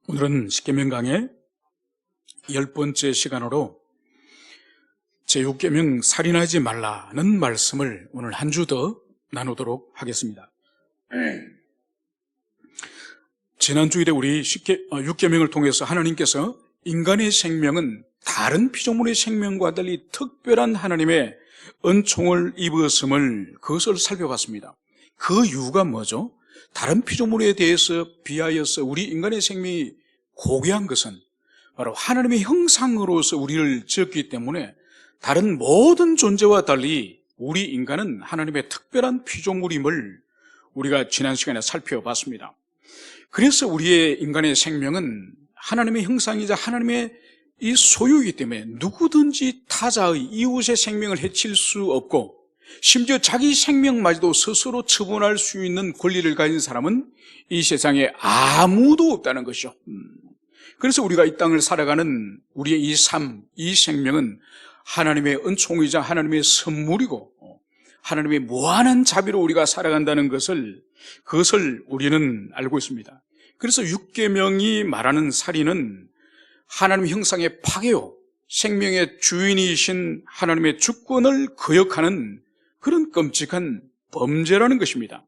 오늘은 십계명 강의 10번째 시간으로 제6계명 살인하지 말라는 말씀을 오늘 한 주 더 나누도록 하겠습니다. 지난 주일에 우리 6계명을 통해서 하나님께서 인간의 생명은 다른 피조물의 생명과 달리 특별한 하나님의 은총을 입었음을 그것을 살펴봤습니다. 그 이유가 뭐죠? 다른 피조물에 대해서 비하여서 우리 인간의 생명이 고귀한 것은 바로 하나님의 형상으로서 우리를 지었기 때문에 다른 모든 존재와 달리 우리 인간은 하나님의 특별한 피조물임을 우리가 지난 시간에 살펴봤습니다. 그래서 우리의 인간의 생명은 하나님의 형상이자 하나님의 이 소유이기 때문에 누구든지 타자의 이웃의 생명을 해칠 수 없고 심지어 자기 생명마저도 스스로 처분할 수 있는 권리를 가진 사람은 이 세상에 아무도 없다는 것이죠. 그래서 우리가 이 땅을 살아가는 우리의 이 삶, 이 생명은 하나님의 은총이자 하나님의 선물이고 하나님의 무한한 자비로 우리가 살아간다는 그것을 우리는 알고 있습니다. 그래서 6계명이 말하는 살인은 하나님의 형상의 파괴요, 생명의 주인이신 하나님의 주권을 거역하는 그런 끔찍한 범죄라는 것입니다.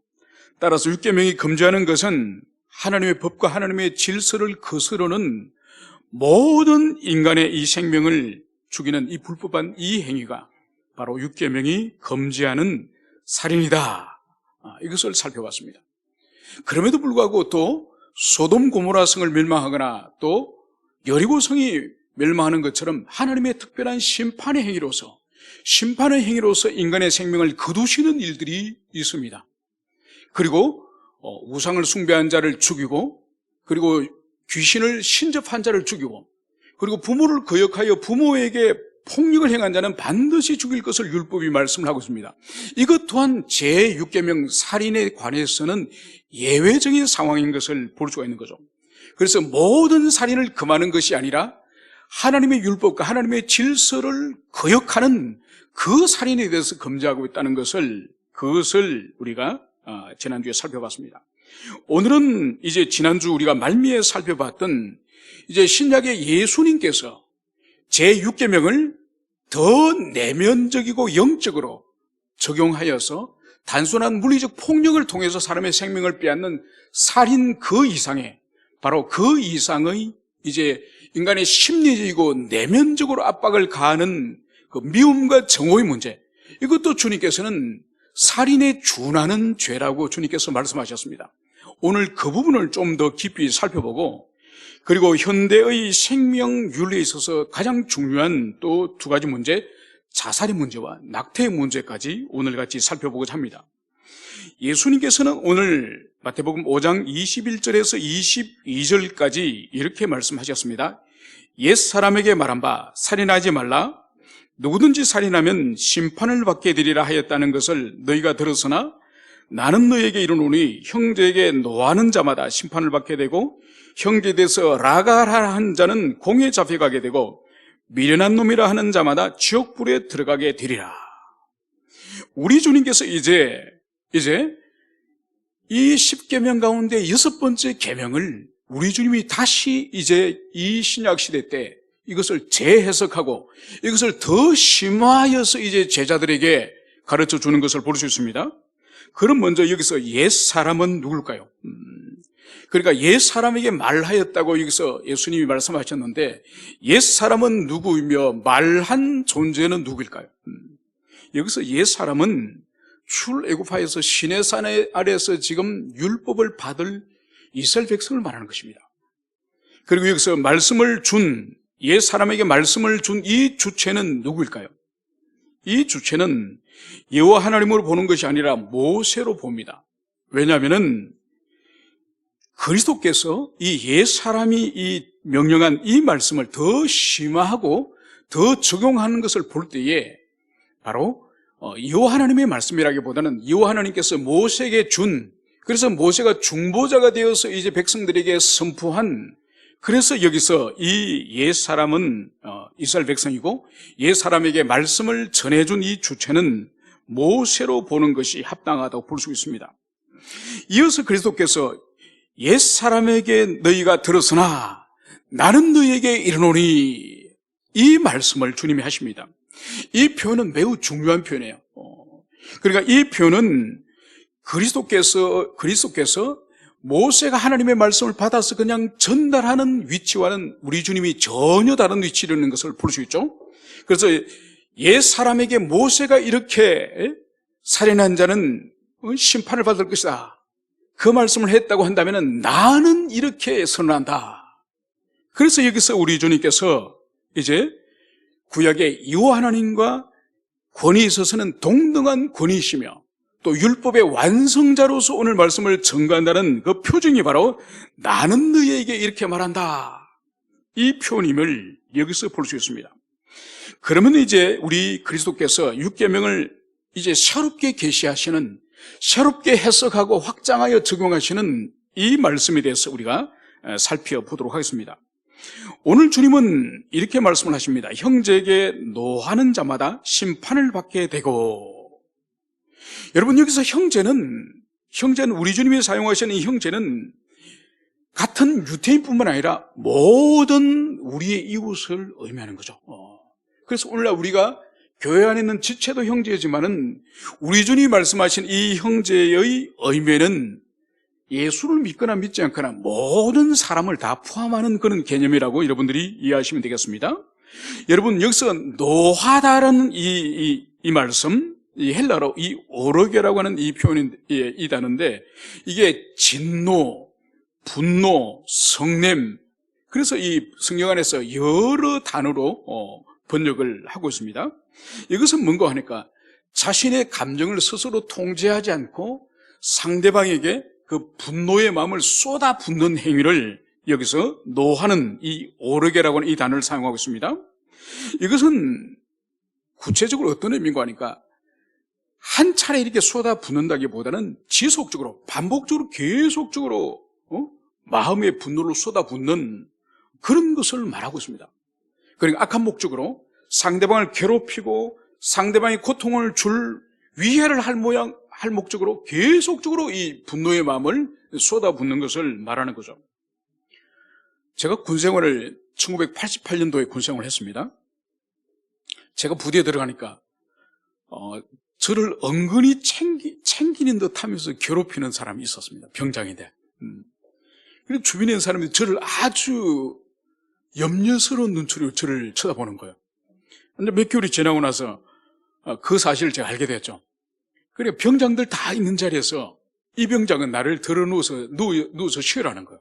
따라서 6계명이 금지하는 것은 하나님의 법과 하나님의 질서를 거스르는 모든 인간의 이 생명을 죽이는 이 불법한 이 행위가 바로 6계명이 금지하는 살인이다. 이것을 살펴봤습니다. 그럼에도 불구하고 또 소돔 고모라 성을 멸망하거나 또 여리고 성이 멸망하는 것처럼 하나님의 특별한 심판의 행위로서 인간의 생명을 거두시는 일들이 있습니다. 그리고 우상을 숭배한 자를 죽이고, 그리고 귀신을 신접한 자를 죽이고, 그리고 부모를 거역하여 부모에게 폭력을 행한 자는 반드시 죽일 것을 율법이 말씀을 하고 있습니다. 이것 또한 제6계명 살인에 관해서는 예외적인 상황인 것을 볼 수가 있는 거죠. 그래서 모든 살인을 금하는 것이 아니라 하나님의 율법과 하나님의 질서를 거역하는 그 살인에 대해서 금지하고 있다는 그것을 우리가 지난주에 살펴봤습니다. 오늘은 이제 지난주 우리가 말미에 살펴봤던 이제 신약의 예수님께서 제6계명을 더 내면적이고 영적으로 적용하여서 단순한 물리적 폭력을 통해서 사람의 생명을 빼앗는 살인 그 이상의, 바로 그 이상의 이제 인간의 심리적이고 내면적으로 압박을 가하는 그 미움과 정오의 문제, 이것도 주님께서는 살인에 준하는 죄라고 주님께서 말씀하셨습니다. 오늘 그 부분을 좀 더 깊이 살펴보고, 그리고 현대의 생명윤리에 있어서 가장 중요한 또 두 가지 문제, 자살의 문제와 낙태의 문제까지 오늘 같이 살펴보고자 합니다. 예수님께서는 오늘 마태복음 5장 21절에서 22절까지 이렇게 말씀하셨습니다. 옛사람에게 말한 바 살인하지 말라, 누구든지 살인하면 심판을 받게 되리라 하였다는 것을 너희가 들었으나 나는 너희에게 이르노니 형제에게 노하는 자마다 심판을 받게 되고 형제에 대해서 라가라 한 자는 공에 잡혀가게 되고 미련한 놈이라 하는 자마다 지옥불에 들어가게 되리라. 우리 주님께서 이제 이 10계명 가운데 6번째 계명을 우리 주님이 다시 이제 이 신약 시대 때 이것을 재해석하고 이것을 더 심화하여서 이제 제자들에게 가르쳐 주는 것을 볼 수 있습니다. 그럼 먼저 여기서 옛사람은 누굴까요? 그러니까 옛사람에게 말하였다고 여기서 예수님이 말씀하셨는데 옛사람은 누구이며 말한 존재는 누구일까요? 여기서 옛사람은 출애굽하여서 시내산 아래에서 지금 율법을 받을 이스라엘 백성을 말하는 것입니다. 그리고 여기서 옛사람에게 말씀을 준 이 주체는 누구일까요? 이 주체는 여호와 하나님으로 보는 것이 아니라 모세로 봅니다. 왜냐하면은 그리스도께서 이 옛사람이 이 명령한 이 말씀을 더 심화하고 더 적용하는 것을 볼 때에 바로 여호와 하나님의 말씀이라기보다는 여호와 하나님께서 모세에게 그래서 모세가 중보자가 되어서 이제 백성들에게 선포한, 그래서 여기서 이 옛사람은 이스라엘 백성이고 옛사람에게 말씀을 전해준 이 주체는 모세로 보는 것이 합당하다고 볼 수 있습니다. 이어서 그리스도께서 옛사람에게 너희가 들었으나 나는 너희에게 이르노니, 이 말씀을 주님이 하십니다. 이 표현은 매우 중요한 표현이에요. 그러니까 이 표현은 그리스도께서 모세가 하나님의 말씀을 받아서 그냥 전달하는 위치와는 우리 주님이 전혀 다른 위치를 있는 것을 볼 수 있죠. 그래서 옛 사람에게 모세가 이렇게 살인한 자는 심판을 받을 것이다, 그 말씀을 했다고 한다면 나는 이렇게 선언한다. 그래서 여기서 우리 주님께서 이제 구약의 여호와 하나님과 권위에 있어서는 동등한 권위이시며 또 율법의 완성자로서 오늘 말씀을 전가한다는 그 표징이 바로 나는 너희에게 이렇게 말한다, 이 표현임을 여기서 볼 수 있습니다. 그러면 이제 우리 그리스도께서 율계명을 이제 새롭게 계시하시는, 새롭게 해석하고 확장하여 적용하시는 이 말씀에 대해서 우리가 살펴보도록 하겠습니다. 오늘 주님은 이렇게 말씀을 하십니다. 형제에게 노하는 자마다 심판을 받게 되고. 여러분, 여기서 형제는 우리 주님이 사용하시는 이 형제는 같은 유대인뿐만 아니라 모든 우리의 이웃을 의미하는 거죠. 그래서 오늘날 우리가 교회 안에 있는 지체도 형제지만은 우리 주님이 말씀하신 이 형제의 의미는 예수를 믿거나 믿지 않거나 모든 사람을 다 포함하는 그런 개념이라고 여러분들이 이해하시면 되겠습니다. 여러분, 여기서 노하다라는 이 말씀, 이 헬라로 이 오르게라고 하는 이 표현이 이 단어인데, 이게 진노, 분노, 성냄, 그래서 이 성경 안에서 여러 단어로 번역을 하고 있습니다. 이것은 뭔가 하니까 자신의 감정을 스스로 통제하지 않고 상대방에게 그 분노의 마음을 쏟아붓는 행위를 여기서 노하는 이 오르게라고 하는 이 단어를 사용하고 있습니다. 이것은 구체적으로 어떤 의미인가 하니까 한 차례 이렇게 쏟아붓는다기보다는 지속적으로, 반복적으로, 계속적으로 마음의 분노를 쏟아붓는 그런 것을 말하고 있습니다. 그러니까 악한 목적으로 상대방을 괴롭히고 상대방의 고통을 줄 위해를 할 목적으로 계속적으로 이 분노의 마음을 쏟아붓는 것을 말하는 거죠. 제가 군생활을 1988년도에 군생활을 했습니다. 제가 부대에 들어가니까 저를 은근히 챙기는 듯 하면서 괴롭히는 사람이 있었습니다. 병장인데. 그리고 주변에 있는 사람들이 저를 아주 염려스러운 눈초리로 저를 쳐다보는 거예요. 근데 몇 개월이 지나고 나서 그 사실을 제가 알게 됐죠. 그래, 병장들 다 있는 자리에서 이 병장은 나를 들어 누워서 쉬으라는 거예요.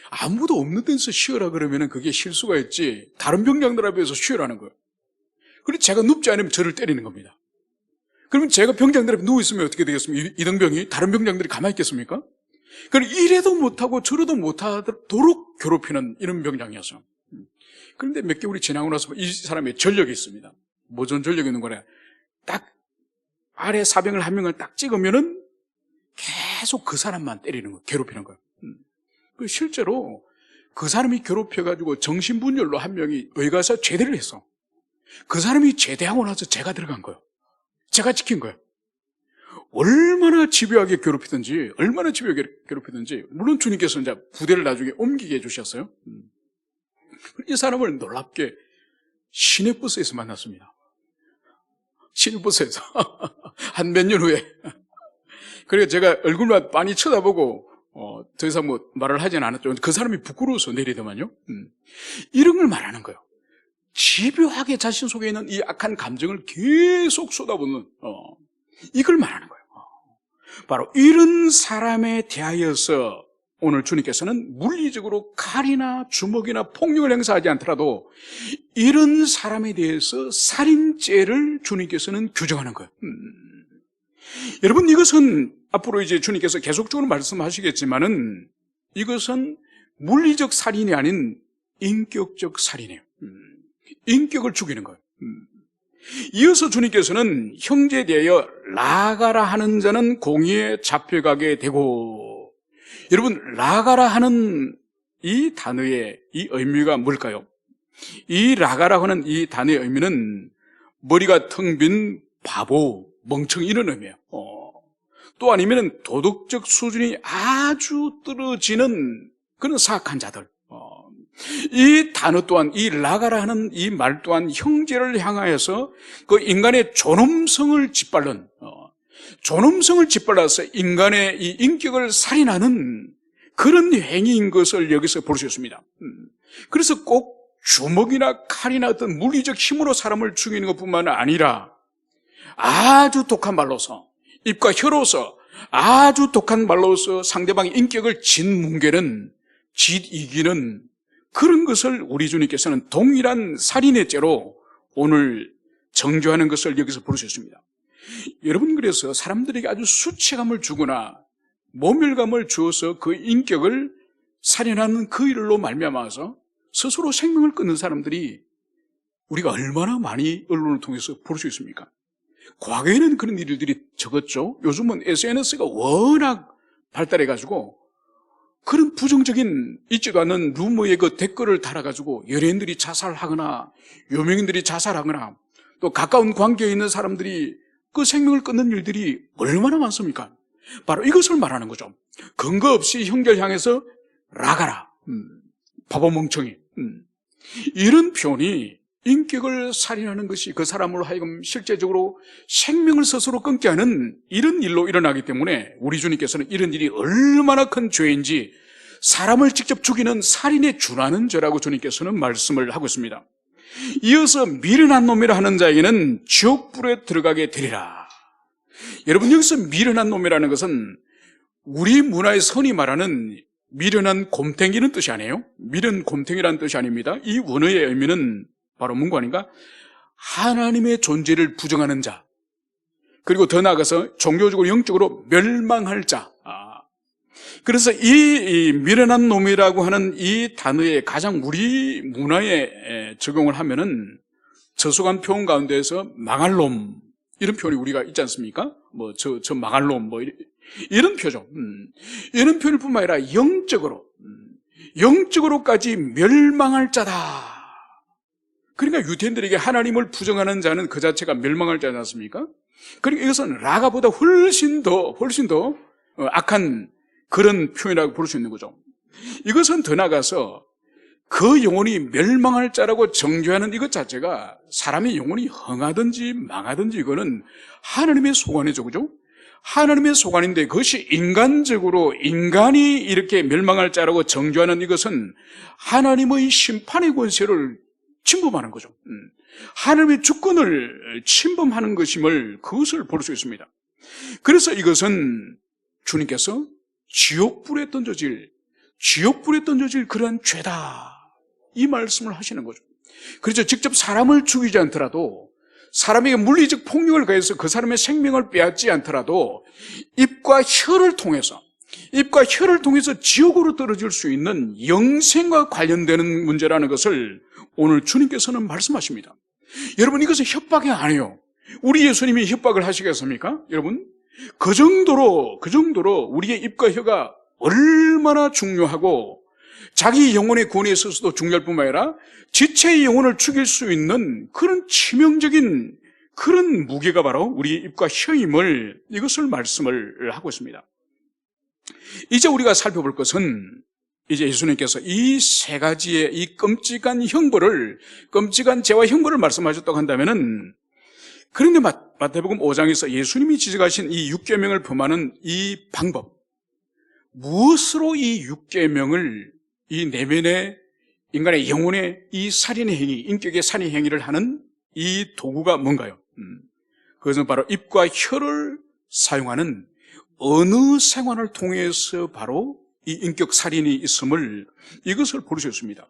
아무도 없는 데서 쉬어라 그러면 그게 실수가 있지, 다른 병장들 앞에서 쉬으라는 거예요. 그래서 제가 눕지 않으면 저를 때리는 겁니다. 그러면 제가 병장들 앞에 누워있으면 어떻게 되겠습니까? 이등병이 다른 병장들이 가만히 있겠습니까? 그럼 이래도 못하고 저래도 못하도록 괴롭히는 이런 병장이었어요. 그런데 몇 개월이 지나고 나서 이 사람의 전력이 있습니다. 무슨 전력이 있는 거냐, 딱 아래 사병을 한 명을 딱 찍으면은 계속 그 사람만 때리는 거예요. 괴롭히는 거예요. 실제로 그 사람이 괴롭혀가지고 정신분열로 한 명이 의가서 제대를 했어. 그 사람이 제대하고 나서 제가 들어간 거예요. 제가 지킨 거예요. 얼마나 집요하게 괴롭히든지, 물론 주님께서 이제 부대를 나중에 옮기게 해주셨어요. 이 사람을 놀랍게 시내버스에서 만났습니다. 시내버스에서 한 몇 년 후에. 그래서 제가 얼굴만 많이 쳐다보고 더 이상 뭐 말을 하진 않았죠. 그 사람이 부끄러워서 내리더만요. 이런 걸 말하는 거예요. 집요하게 자신 속에 있는 이 악한 감정을 계속 쏟아붓는 이걸 말하는 거예요. 바로 이런 사람에 대하여서 오늘 주님께서는 물리적으로 칼이나 주먹이나 폭력을 행사하지 않더라도 이런 사람에 대해서 살인죄를 주님께서는 규정하는 거예요. 여러분, 이것은 앞으로 이제 주님께서 계속적으로 말씀하시겠지만은 이것은 물리적 살인이 아닌 인격적 살인이에요. 인격을 죽이는 거예요. 이어서 주님께서는 형제에 대하여 라가라 하는 자는 공의에 잡혀가게 되고, 여러분, 라가라 하는 이 단어의 이 의미가 뭘까요? 이 라가라 하는 이 단어의 의미는 머리가 텅 빈 바보, 멍청이 이런 의미예요. 또 아니면 도덕적 수준이 아주 떨어지는 그런 사악한 자들. 이 단어 또한, 이 라가라 하는 이 말 또한 형제를 향하여서 그 인간의 존엄성을 짓밟는, 존엄성을 짓밟아서 인간의 이 인격을 살인하는 그런 행위인 것을 여기서 볼 수 있습니다. 그래서 꼭 주먹이나 칼이나 어떤 물리적 힘으로 사람을 죽이는 것뿐만 아니라 아주 독한 말로서, 입과 혀로서 아주 독한 말로서 상대방의 인격을 짓뭉개는, 짓이기는 그런 것을 우리 주님께서는 동일한 살인의 죄로 오늘 정죄하는 것을 여기서 볼 수 있습니다. 여러분, 그래서 사람들에게 아주 수치감을 주거나 모멸감을 주어서 그 인격을 살인하는 그 일로 말미암아서 스스로 생명을 끊는 사람들이 우리가 얼마나 많이 언론을 통해서 볼 수 있습니까? 과거에는 그런 일들이 적었죠. 요즘은 SNS가 워낙 발달해가지고 그런 부정적인 있지도 않은 루머의 그 댓글을 달아가지고 연예인들이 자살하거나 유명인들이 자살하거나 또 가까운 관계에 있는 사람들이 그 생명을 끊는 일들이 얼마나 많습니까? 바로 이것을 말하는 거죠. 근거 없이 형제를 향해서 라가라, 바보 멍청이, 이런 표현이 인격을 살인하는 것이 그 사람으로 하여금 실제적으로 생명을 스스로 끊게 하는 이런 일로 일어나기 때문에 우리 주님께서는 이런 일이 얼마나 큰 죄인지 사람을 직접 죽이는 살인에 준하는 죄라고 주님께서는 말씀을 하고 있습니다. 이어서 미련한 놈이라 하는 자에게는 지옥불에 들어가게 되리라. 여러분, 여기서 미련한 놈이라는 것은 우리 문화의 선이 말하는 미련한 곰탱이는 뜻이 아니에요. 미련 곰탱이라는 뜻이 아닙니다. 이 원어의 의미는 바로 뭔가 아닌가? 하나님의 존재를 부정하는 자, 그리고 더 나아가서 종교적으로 영적으로 멸망할 자. 그래서 이 미련한 놈이라고 하는 이 단어에 가장 우리 문화에 적용을 하면은 저속한 표현 가운데에서 망할 놈, 이런 표현이 우리가 있지 않습니까? 저 망할 놈, 이런 표정. 이런 표현일 뿐만 아니라 영적으로까지 멸망할 자다. 그러니까 유대인들에게 하나님을 부정하는 자는 그 자체가 멸망할 자지 않습니까? 그러니까 이것은 라가보다 훨씬 더 악한 그런 표현이라고 볼 수 있는 거죠. 이것은 더 나아가서 그 영혼이 멸망할 자라고 정죄하는 이것 자체가 사람의 영혼이 흥하든지 망하든지 이거는 하나님의 소관이죠, 그죠? 하나님의 소관인데 그것이 인간적으로 인간이 이렇게 멸망할 자라고 정죄하는 이것은 하나님의 심판의 권세를 침범하는 거죠. 하나님의 주권을 침범하는 것임을 그것을 볼 수 있습니다. 그래서 이것은 주님께서 지옥불에 던져질 그러한 죄다, 이 말씀을 하시는 거죠. 그래서 직접 사람을 죽이지 않더라도, 사람에게 물리적 폭력을 가해서 그 사람의 생명을 빼앗지 않더라도 입과 혀를 통해서 지옥으로 떨어질 수 있는 영생과 관련되는 문제라는 것을 오늘 주님께서는 말씀하십니다. 여러분, 이것은 협박이 아니에요. 우리 예수님이 협박을 하시겠습니까? 여러분, 그 정도로 우리의 입과 혀가 얼마나 중요하고 자기 영혼의 구원에 있어서도 중요할 뿐만 아니라 지체의 영혼을 죽일 수 있는 그런 치명적인 그런 무게가 바로 우리의 입과 혀임을, 이것을 말씀을 하고 있습니다. 이제 우리가 살펴볼 것은, 이제 예수님께서 이 세 가지의 이 끔찍한 죄와 형벌을 말씀하셨다고 한다면은, 그런데 마태복음 5장에서 예수님이 지적하신 이 6계명을 범하는 이 방법, 무엇으로 이 6계명을 이 내면의 인간의 영혼의 이 살인의 행위, 인격의 살인 행위를 하는 이 도구가 뭔가요? 그것은 바로 입과 혀를 사용하는 언어 생활을 통해서 바로 이 인격 살인이 있음을, 이것을 볼 수 있습니다.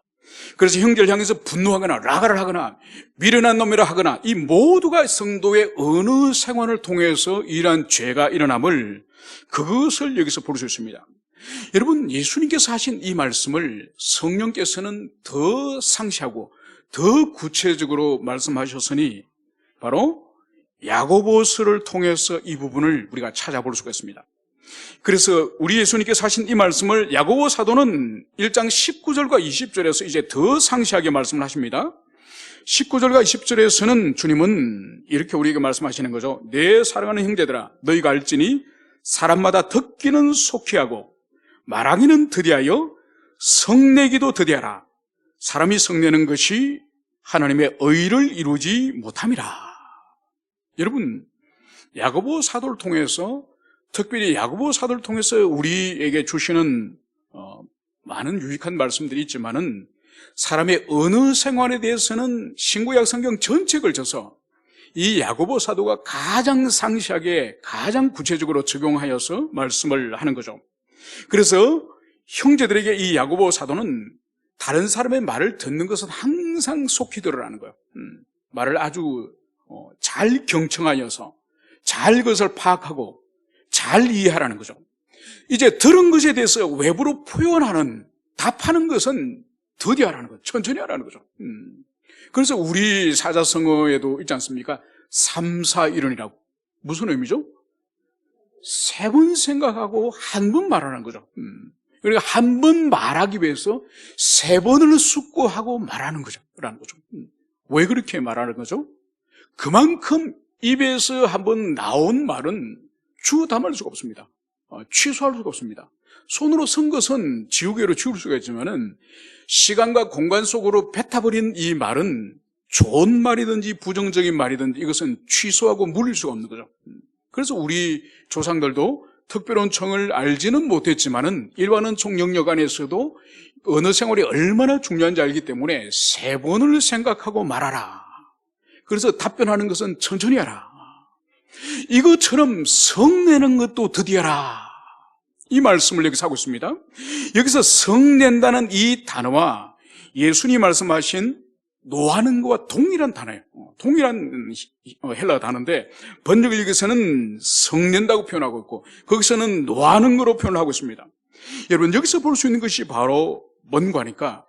그래서 형제를 향해서 분노하거나 라가를 하거나 미련한 놈이라 하거나 이 모두가 성도의 언어 생활을 통해서 이러한 죄가 일어남을, 그것을 여기서 볼 수 있습니다. 여러분, 예수님께서 하신 이 말씀을 성령께서는 더 상세하고 더 구체적으로 말씀하셨으니 바로 야고보서를 통해서 이 부분을 우리가 찾아볼 수가 있습니다. 그래서 우리 예수님께서 하신 이 말씀을 야고보 사도는 1장 19절과 20절에서 이제 더 상세하게 말씀을 하십니다. 19절과 20절에서는 주님은 이렇게 우리에게 말씀하시는 거죠. 내 사랑하는 형제들아, 너희가 알지니 사람마다 듣기는 속히 하고 말하기는 더디하여 성내기도 더디하라. 사람이 성내는 것이 하나님의 의를 이루지 못함이라. 여러분, 야고보 사도를 통해서, 특별히 야고보 사도를 통해서 우리에게 주시는 많은 유익한 말씀들이 있지만은 사람의 언어 생활에 대해서는 신구약 성경 전체에 걸쳐서 이 야고보 사도가 가장 상세하게, 가장 구체적으로 적용하여서 말씀을 하는 거죠. 그래서 형제들에게 이 야고보 사도는 다른 사람의 말을 듣는 것은 항상 속히 들으라는 거예요. 말을 아주 잘 경청하여서 잘 그것을 파악하고 잘 이해하라는 거죠. 이제 들은 것에 대해서 외부로 표현하는, 답하는 것은 더디하라는 거죠. 천천히 하라는 거죠. 그래서 우리 사자성어에도 있지 않습니까? 3, 4, 1원이라고. 무슨 의미죠? 3번 생각하고 한 번 말하는 거죠. 그러니까 한 번 말하기 위해서 3번을 숙고하고 말하는 거죠. 라는 거죠. 왜 그렇게 말하는 거죠? 그만큼 입에서 한번 나온 말은 주담할 수가 없습니다. 취소할 수가 없습니다. 손으로 쓴 것은 지우개로 지울 수가 있지만은 시간과 공간 속으로 뱉어버린 이 말은 좋은 말이든지 부정적인 말이든지 이것은 취소하고 물릴 수가 없는 거죠. 그래서 우리 조상들도 특별한 청을 알지는 못했지만은 일반은 총 영역 안에서도 언어 생활이 얼마나 중요한지 알기 때문에 3번을 생각하고 말하라. 그래서 답변하는 것은 천천히 하라. 이것처럼 성내는 것도 더디하라. 이 말씀을 여기서 하고 있습니다. 여기서 성낸다는 이 단어와 예수님이 말씀하신 노하는 것과 동일한 단어예요. 동일한 헬라 단어인데 번역을 여기서는 성낸다고 표현하고 있고 거기서는 노하는 거로 표현을 하고 있습니다. 여러분, 여기서 볼 수 있는 것이 바로 뭔가 하니까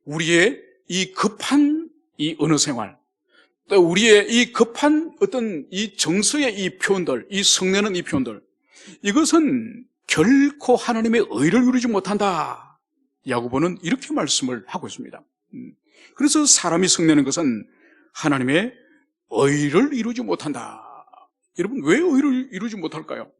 우리의 이 급한 이 언어 생활, 또 우리의 이 급한 어떤 이 정서의 이 표현들, 이 성내는 이 표현들, 이것은 결코 하나님의 의를 이루지 못한다. 야고보는 이렇게 말씀을 하고 있습니다. 그래서 사람이 성내는 것은 하나님의 의를 이루지 못한다. 여러분, 왜 의를 이루지 못할까요?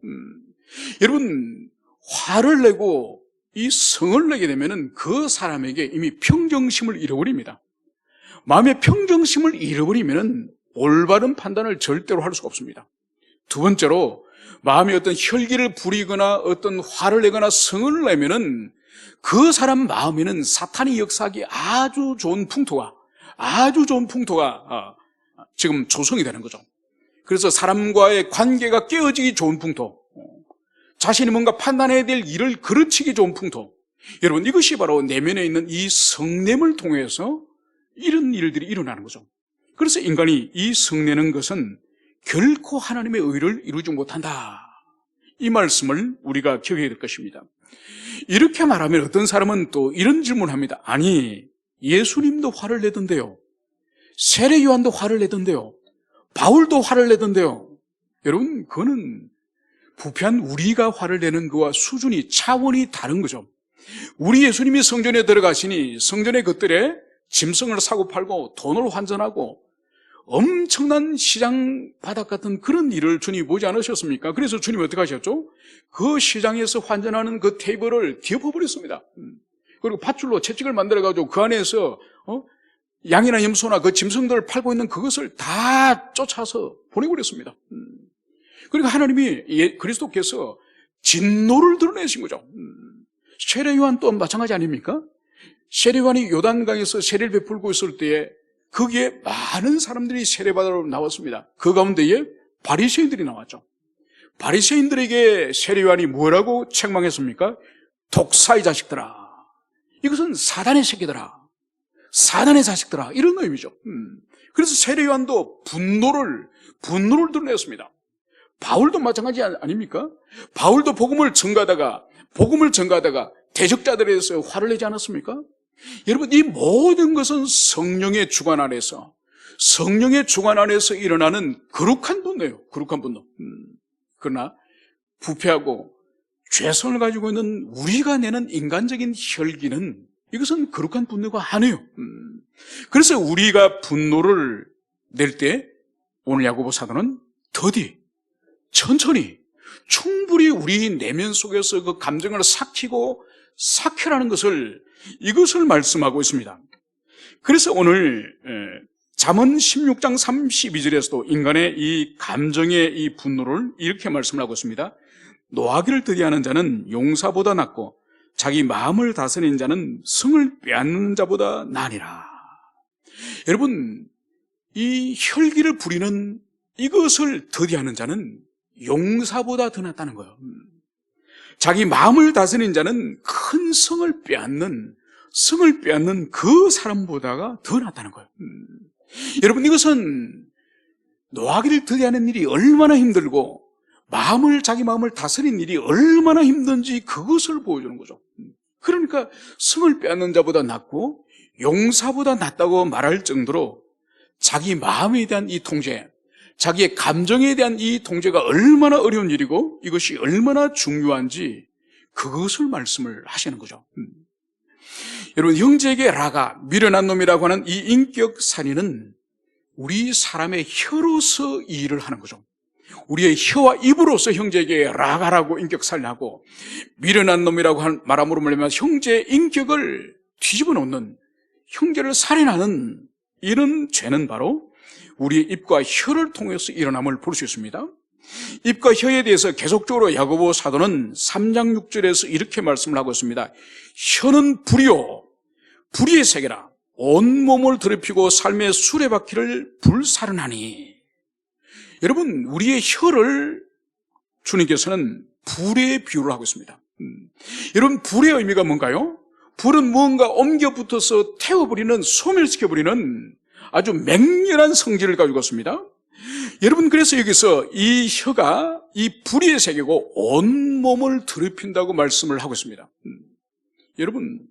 여러분, 화를 내고 이 성을 내게 되면은 그 사람에게 이미 평정심을 잃어버립니다. 마음의 평정심을 잃어버리면은 올바른 판단을 절대로 할 수가 없습니다. 두 번째로, 마음에 어떤 혈기를 부리거나 어떤 화를 내거나 성을 내면은 그 사람 마음에는 사탄이 역사하기 아주 좋은 풍토가 지금 조성이 되는 거죠. 그래서 사람과의 관계가 깨어지기 좋은 풍토, 자신이 뭔가 판단해야 될 일을 그르치기 좋은 풍토, 여러분, 이것이 바로 내면에 있는 이 성냄을 통해서 이런 일들이 일어나는 거죠. 그래서 인간이 이 성내는 것은 결코 하나님의 의를 이루지 못한다. 이 말씀을 우리가 기억해야 될 것입니다. 이렇게 말하면 어떤 사람은 또 이런 질문을 합니다. 아니, 예수님도 화를 내던데요. 세례 요한도 화를 내던데요. 바울도 화를 내던데요. 여러분, 그거는 부패한 우리가 화를 내는 것과 수준이, 차원이 다른 거죠. 우리 예수님이 성전에 들어가시니 성전의 것들에 짐승을 사고 팔고 돈을 환전하고 엄청난 시장 바닥 같은 그런 일을 주님이 보지 않으셨습니까? 그래서 주님이 어떻게 하셨죠? 그 시장에서 환전하는 그 테이블을 뒤엎어버렸습니다. 그리고 밧줄로 채찍을 만들어가지고 그 안에서 양이나 염소나 그 짐승들을 팔고 있는 그것을 다 쫓아서 보내버렸습니다. 그러니까 하나님이, 그리스도께서 진노를 드러내신 거죠. 세례 요한 또한 마찬가지 아닙니까? 세례 요한이 요단강에서 세례를 베풀고 있을 때에 거기에 많은 사람들이 세례받으러 나왔습니다. 그 가운데에 바리새인들이 나왔죠. 바리새인들에게 세례 요한이 뭐라고 책망했습니까? 독사의 자식들아, 이것은 사단의 새끼들아, 사단의 자식들아, 이런 의미죠. 그래서 세례 요한도 분노를 드러냈습니다. 바울도 마찬가지 아닙니까? 바울도 복음을 전가하다가 대적자들에 대해서 화를 내지 않았습니까? 여러분, 이 모든 것은 성령의 주관 안에서 일어나는 거룩한 분노예요. 거룩한 분노. 그러나 부패하고 죄성을 가지고 있는 우리가 내는 인간적인 혈기는, 이것은 거룩한 분노가 아니에요. 그래서 우리가 분노를 낼 때 오늘 야고보 사도는 더디, 천천히, 충분히 우리 내면 속에서 그 감정을 삭히고 삭혀라는 것을, 이것을 말씀하고 있습니다. 그래서 오늘 잠언 16장 32절에서도 인간의 이 감정의 이 분노를 이렇게 말씀을 하고 있습니다. 노하기를 더디하는 자는 용사보다 낫고 자기 마음을 다스리는 자는 성을 빼앗는 자보다 나으니라. 여러분, 이 혈기를 부리는 이것을 더디하는 자는 용사보다 더 낫다는 거예요. 자기 마음을 다스리는 자는 큰 성을 빼앗는 그 사람보다가 더 낫다는 거예요. 여러분, 이것은 노하기를 더디하는 일이 얼마나 힘들고 자기 마음을 다스리는 일이 얼마나 힘든지 그것을 보여주는 거죠. 그러니까 성을 빼앗는 자보다 낫고 용사보다 낫다고 말할 정도로 자기 마음에 대한 이 통제, 자기의 감정에 대한 이 통제가 얼마나 어려운 일이고 이것이 얼마나 중요한지 그것을 말씀을 하시는 거죠. 여러분, 형제에게 라가, 미련한 놈이라고 하는 이 인격 살인은 우리 사람의 혀로서 이 일을 하는 거죠. 우리의 혀와 입으로서 형제에게 라가라고 인격 살인하고, 미련한 놈이라고 말함으로 말하면 형제의 인격을 뒤집어 놓는, 형제를 살인하는 이런 죄는 바로 우리의 입과 혀를 통해서 일어남을 볼 수 있습니다. 입과 혀에 대해서 계속적으로 야고보 사도는 3장 6절에서 이렇게 말씀을 하고 있습니다. 혀는 불이요, 불의의 세계라. 온몸을 더럽히고 삶의 수레바퀴를 불살은하니. 여러분, 우리의 혀를 주님께서는 불의 비유를 하고 있습니다. 여러분, 불의 의미가 뭔가요? 불은 무언가 옮겨 붙어서 태워버리는, 소멸시켜버리는 아주 맹렬한 성질을 가지고 있습니다. 여러분, 그래서 여기서 이 혀가 이 불의의 세계고 온몸을 더럽힌다고 말씀을 하고 있습니다. 여러분,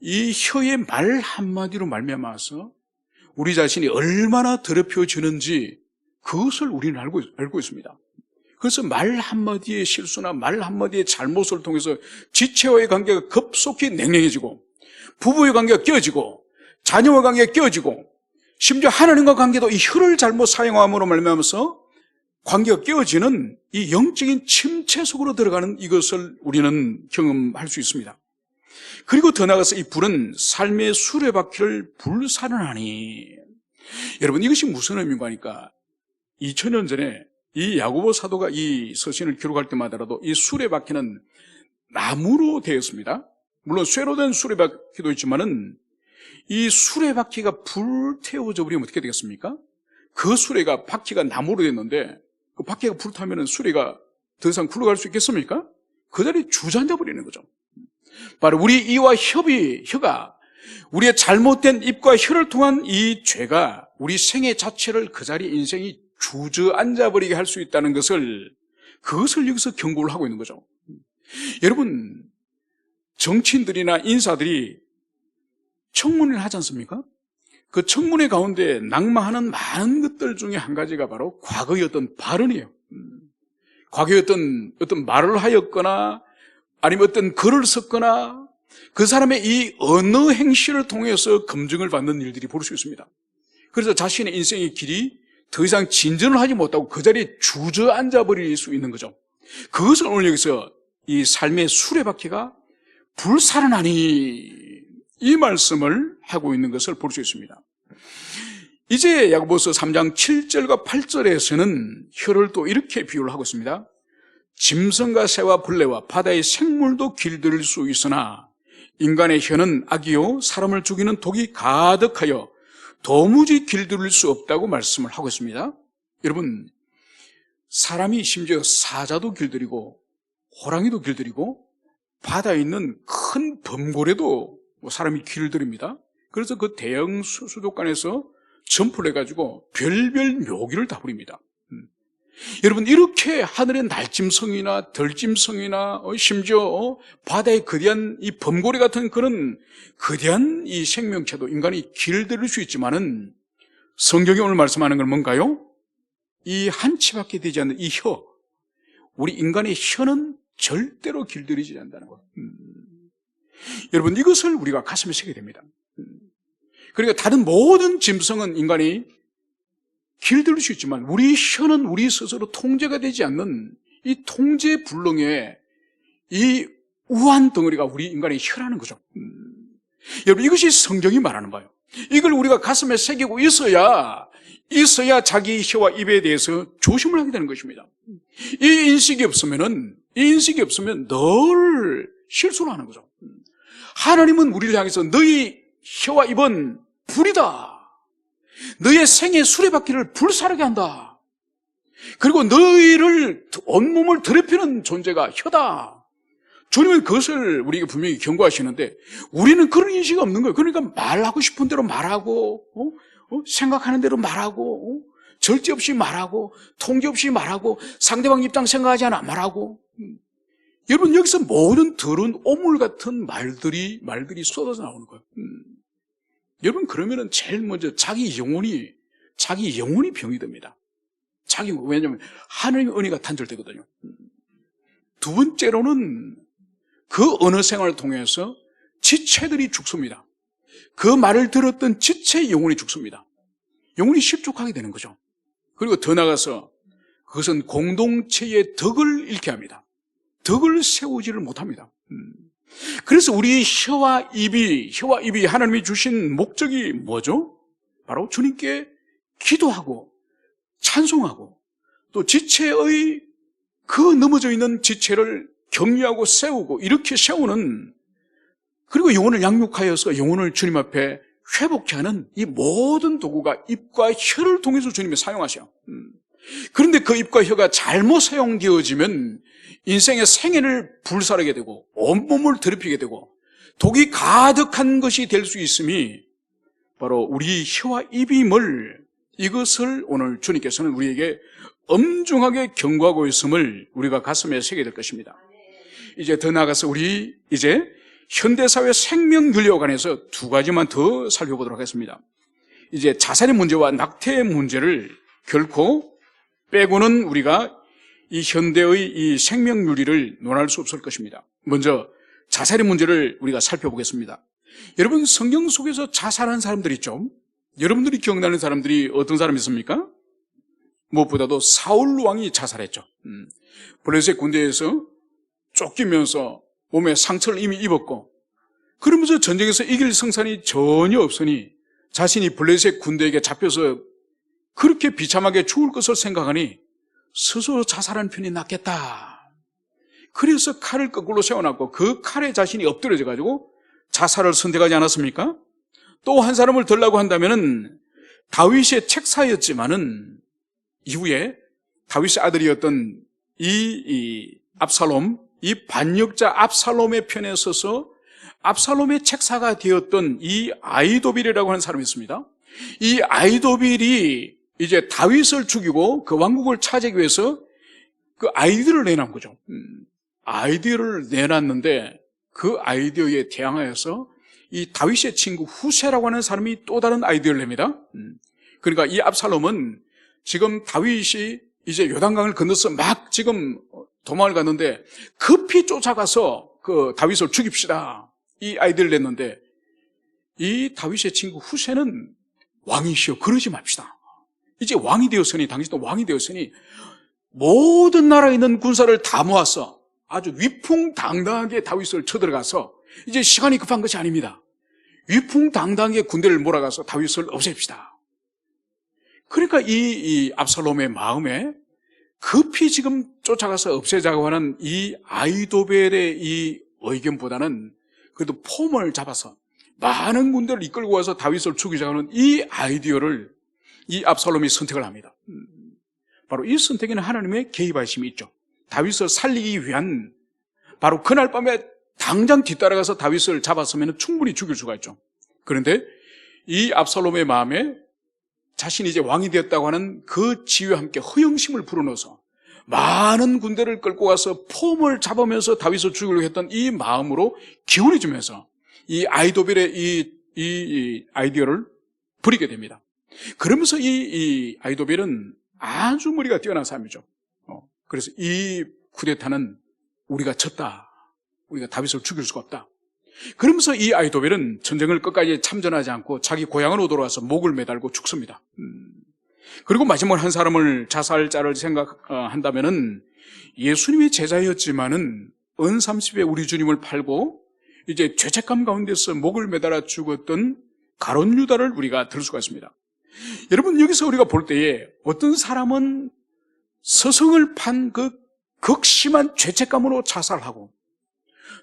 이 혀의 말 한마디로 말미암아서 우리 자신이 얼마나 더럽혀지는지 그것을 우리는 알고 있습니다. 그래서 말 한마디의 실수나 말 한마디의 잘못을 통해서 지체와의 관계가 급속히 냉랭해지고, 부부의 관계가 깨어지고, 자녀와 관계가 깨어지고, 심지어 하나님과 관계도 이 혀를 잘못 사용함으로 말미암아서 관계가 깨어지는 이 영적인 침체 속으로 들어가는 이것을 우리는 경험할 수 있습니다. 그리고 더 나아가서 이 불은 삶의 수레바퀴를 불살은하니. 여러분, 이것이 무슨 의미인가 하니까 2000년 전에 이 야고보 사도가 이 서신을 기록할 때마다라도 이 수레바퀴는 나무로 되었습니다. 물론 쇠로 된 수레바퀴도 있지만은 이 수레바퀴가 불태워져 버리면 어떻게 되겠습니까? 그 수레가 바퀴가 나무로 됐는데 그 바퀴가 불타면 수레가 더 이상 굴러갈 수 있겠습니까? 그 자리에 주저앉아 버리는 거죠. 바로 우리 이와 혀가, 우리의 잘못된 입과 혀를 통한 이 죄가 우리 생애 자체를 그 자리에 인생이 주저앉아 버리게 할 수 있다는 것을, 그것을 여기서 경고를 하고 있는 거죠. 여러분, 정치인들이나 인사들이 청문회를 하지 않습니까? 그 청문회 가운데 낙마하는 많은 것들 중에 한 가지가 바로 과거의 어떤 발언이에요. 과거의 어떤 말을 하였거나 아니면 어떤 글을 썼거나 그 사람의 이 언어 행실을 통해서 검증을 받는 일들이 볼 수 있습니다. 그래서 자신의 인생의 길이 더 이상 진전을 하지 못하고 그 자리에 주저앉아 버릴 수 있는 거죠. 그것을 오늘 여기서 이 삶의 수레바퀴가 불살은하니, 이 말씀을 하고 있는 것을 볼 수 있습니다. 이제 야고보서 3장 7절과 8절에서는 혀를 또 이렇게 비유를 하고 있습니다. 짐승과 새와 벌레와 바다의 생물도 길들일 수 있으나 인간의 혀는 악이요 사람을 죽이는 독이 가득하여 도무지 길들일 수 없다고 말씀을 하고 있습니다. 여러분, 사람이 심지어 사자도 길들이고 호랑이도 길들이고 바다에 있는 큰 범고래도 사람이 길들입니다. 그래서 그 대형 수족관에서 점프를 해가지고 별별 묘기를 다 부립니다. 여러분, 이렇게 하늘의 날짐승이나 덜짐승이나 심지어 바다의 거대한 이 범고래 같은 그런 거대한 이 생명체도 인간이 길들일 수 있지만은 성경이 오늘 말씀하는 건 뭔가요? 이 한 치밖에 되지 않는 이 혀, 우리 인간의 혀는 절대로 길들이지 않는다는 것. 여러분, 이것을 우리가 가슴에 새게 됩니다. 그러니까 다른 모든 짐승은 인간이 길들일 수 있지만 우리 혀는 우리 스스로 통제가 되지 않는 이 통제 불능의 이 우한 덩어리가 우리 인간의 혀라는 거죠. 여러분, 이것이 성경이 말하는 바예요. 이걸 우리가 가슴에 새기고 있어야 자기 혀와 입에 대해서 조심을 하게 되는 것입니다. 이 인식이 없으면 늘 실수를 하는 거죠. 하나님은 우리를 향해서 너희 혀와 입은 불이다. 너의 생의 수레바퀴를 불사르게 한다. 그리고 너희를 온몸을 더럽히는 존재가 혀다. 주님은 그것을 우리에게 분명히 경고하시는데 우리는 그런 인식이 없는 거예요. 그러니까 말하고 싶은 대로 말하고 생각하는 대로 말하고 절제 없이 말하고 통제 없이 말하고 상대방 입장 생각하지 않아 말하고. 여러분, 여기서 모든 더러운 오물 같은 말들이 쏟아져 나오는 거예요. 여러분, 그러면은 제일 먼저 자기 영혼이 병이 됩니다. 왜냐하면 하나님의 은혜가 단절되거든요. 두 번째로는 그 언어 생활을 통해서 지체들이 죽습니다. 그 말을 들었던 지체의 영혼이 죽습니다. 영혼이 실족하게 되는 거죠. 그리고 더 나아가서 그것은 공동체의 덕을 잃게 합니다. 덕을 세우지를 못합니다. 그래서 우리 혀와 입이 하나님이 주신 목적이 뭐죠? 바로 주님께 기도하고 찬송하고 또 지체의 그 넘어져 있는 지체를 격려하고 세우고 이렇게 세우는, 그리고 영혼을 양육하여서 영혼을 주님 앞에 회복케 하는 이 모든 도구가 입과 혀를 통해서 주님이 사용하셔요. 그런데 그 입과 혀가 잘못 사용되어지면 인생의 생애를 불사르게 되고 온몸을 더럽히게 되고 독이 가득한 것이 될 수 있음이 바로 우리 혀와 입임을, 이것을 오늘 주님께서는 우리에게 엄중하게 경고하고 있음을 우리가 가슴에 새게 될 것입니다. 이제 더 나아가서 우리 이제 현대사회 생명윤리에 관해서 두 가지만 더 살펴보도록 하겠습니다. 이제 자살의 문제와 낙태의 문제를 결코 빼고는 우리가 이 현대의 이 생명윤리를 논할 수 없을 것입니다. 먼저 자살의 문제를 우리가 살펴보겠습니다. 여러분, 성경 속에서 자살한 사람들이 있죠. 여러분들이 기억나는 사람들이 어떤 사람이 있습니까? 무엇보다도 사울 왕이 자살했죠. 블레셋 군대에서 쫓기면서 몸에 상처를 이미 입었고, 그러면서 전쟁에서 이길 성산이 전혀 없으니 자신이 블레셋 군대에게 잡혀서 그렇게 비참하게 죽을 것을 생각하니 스스로 자살하는 편이 낫겠다. 그래서 칼을 거꾸로 세워놨고 그 칼에 자신이 엎드려져가지고 자살을 선택하지 않았습니까? 또 한 사람을 들라고 한다면은 다윗의 책사였지만은 이후에 다윗의 아들이었던 이 압살롬, 이 반역자 압살롬의 편에 서서 압살롬의 책사가 되었던 이 아히도빌이라고 하는 사람이 있습니다. 이 아히도빌이 이제 다윗을 죽이고 그 왕국을 차지하기 위해서 그 아이디어를 내놓은 거죠. 아이디어를 내놨는데 그 아이디어에 대항하여서 이 다윗의 친구 후세라고 하는 사람이 또 다른 아이디어를 냅니다. 그러니까 이 압살롬은 지금 다윗이 이제 요단강을 건너서 막 지금 도망을 갔는데 급히 쫓아가서 그 다윗을 죽입시다. 이 아이디어를 냈는데 이 다윗의 친구 후세는 왕이시여 그러지 맙시다. 이제 왕이 되었으니, 당신도 왕이 되었으니 모든 나라에 있는 군사를 다 모아서 아주 위풍당당하게 다윗을 쳐들어가서, 이제 시간이 급한 것이 아닙니다. 위풍당당하게 군대를 몰아가서 다윗을 없앱시다. 그러니까 이 압살롬의 마음에 급히 지금 쫓아가서 없애자고 하는 이 아히도벨의 이 의견보다는 그래도 폼을 잡아서 많은 군대를 이끌고 와서 다윗을 죽이자고 하는 이 아이디어를 이 압살롬이 선택을 합니다. 바로 이 선택에는 하나님의 개입하심이 있죠. 다윗을 살리기 위한, 바로 그날 밤에 당장 뒤따라가서 다윗을 잡았으면 충분히 죽일 수가 있죠. 그런데 이 압살롬의 마음에 자신이 이제 왕이 되었다고 하는 그 지위와 함께 허영심을 불어넣어서 많은 군대를 끌고 가서 폼을 잡으면서 다윗을 죽이려고 했던 이 마음으로 기울여주면서 이 아히도벨의 이 아이디어를 부리게 됩니다. 그러면서 이 아히도벨은 아주 머리가 뛰어난 사람이죠. 그래서 이 쿠데타는 우리가 졌다. 우리가 다윗을 죽일 수가 없다. 그러면서 이 아히도벨은 전쟁을 끝까지 참전하지 않고 자기 고향으로 돌아와서 목을 매달고 죽습니다. 그리고 마지막 한 사람을 자살자를 생각한다면은 예수님의 제자였지만은 은삼십에 우리 주님을 팔고 이제 죄책감 가운데서 목을 매달아 죽었던 가룟 유다를 우리가 들 수가 있습니다. 여러분, 여기서 우리가 볼 때에 어떤 사람은 스승을 판 그 극심한 죄책감으로 자살하고,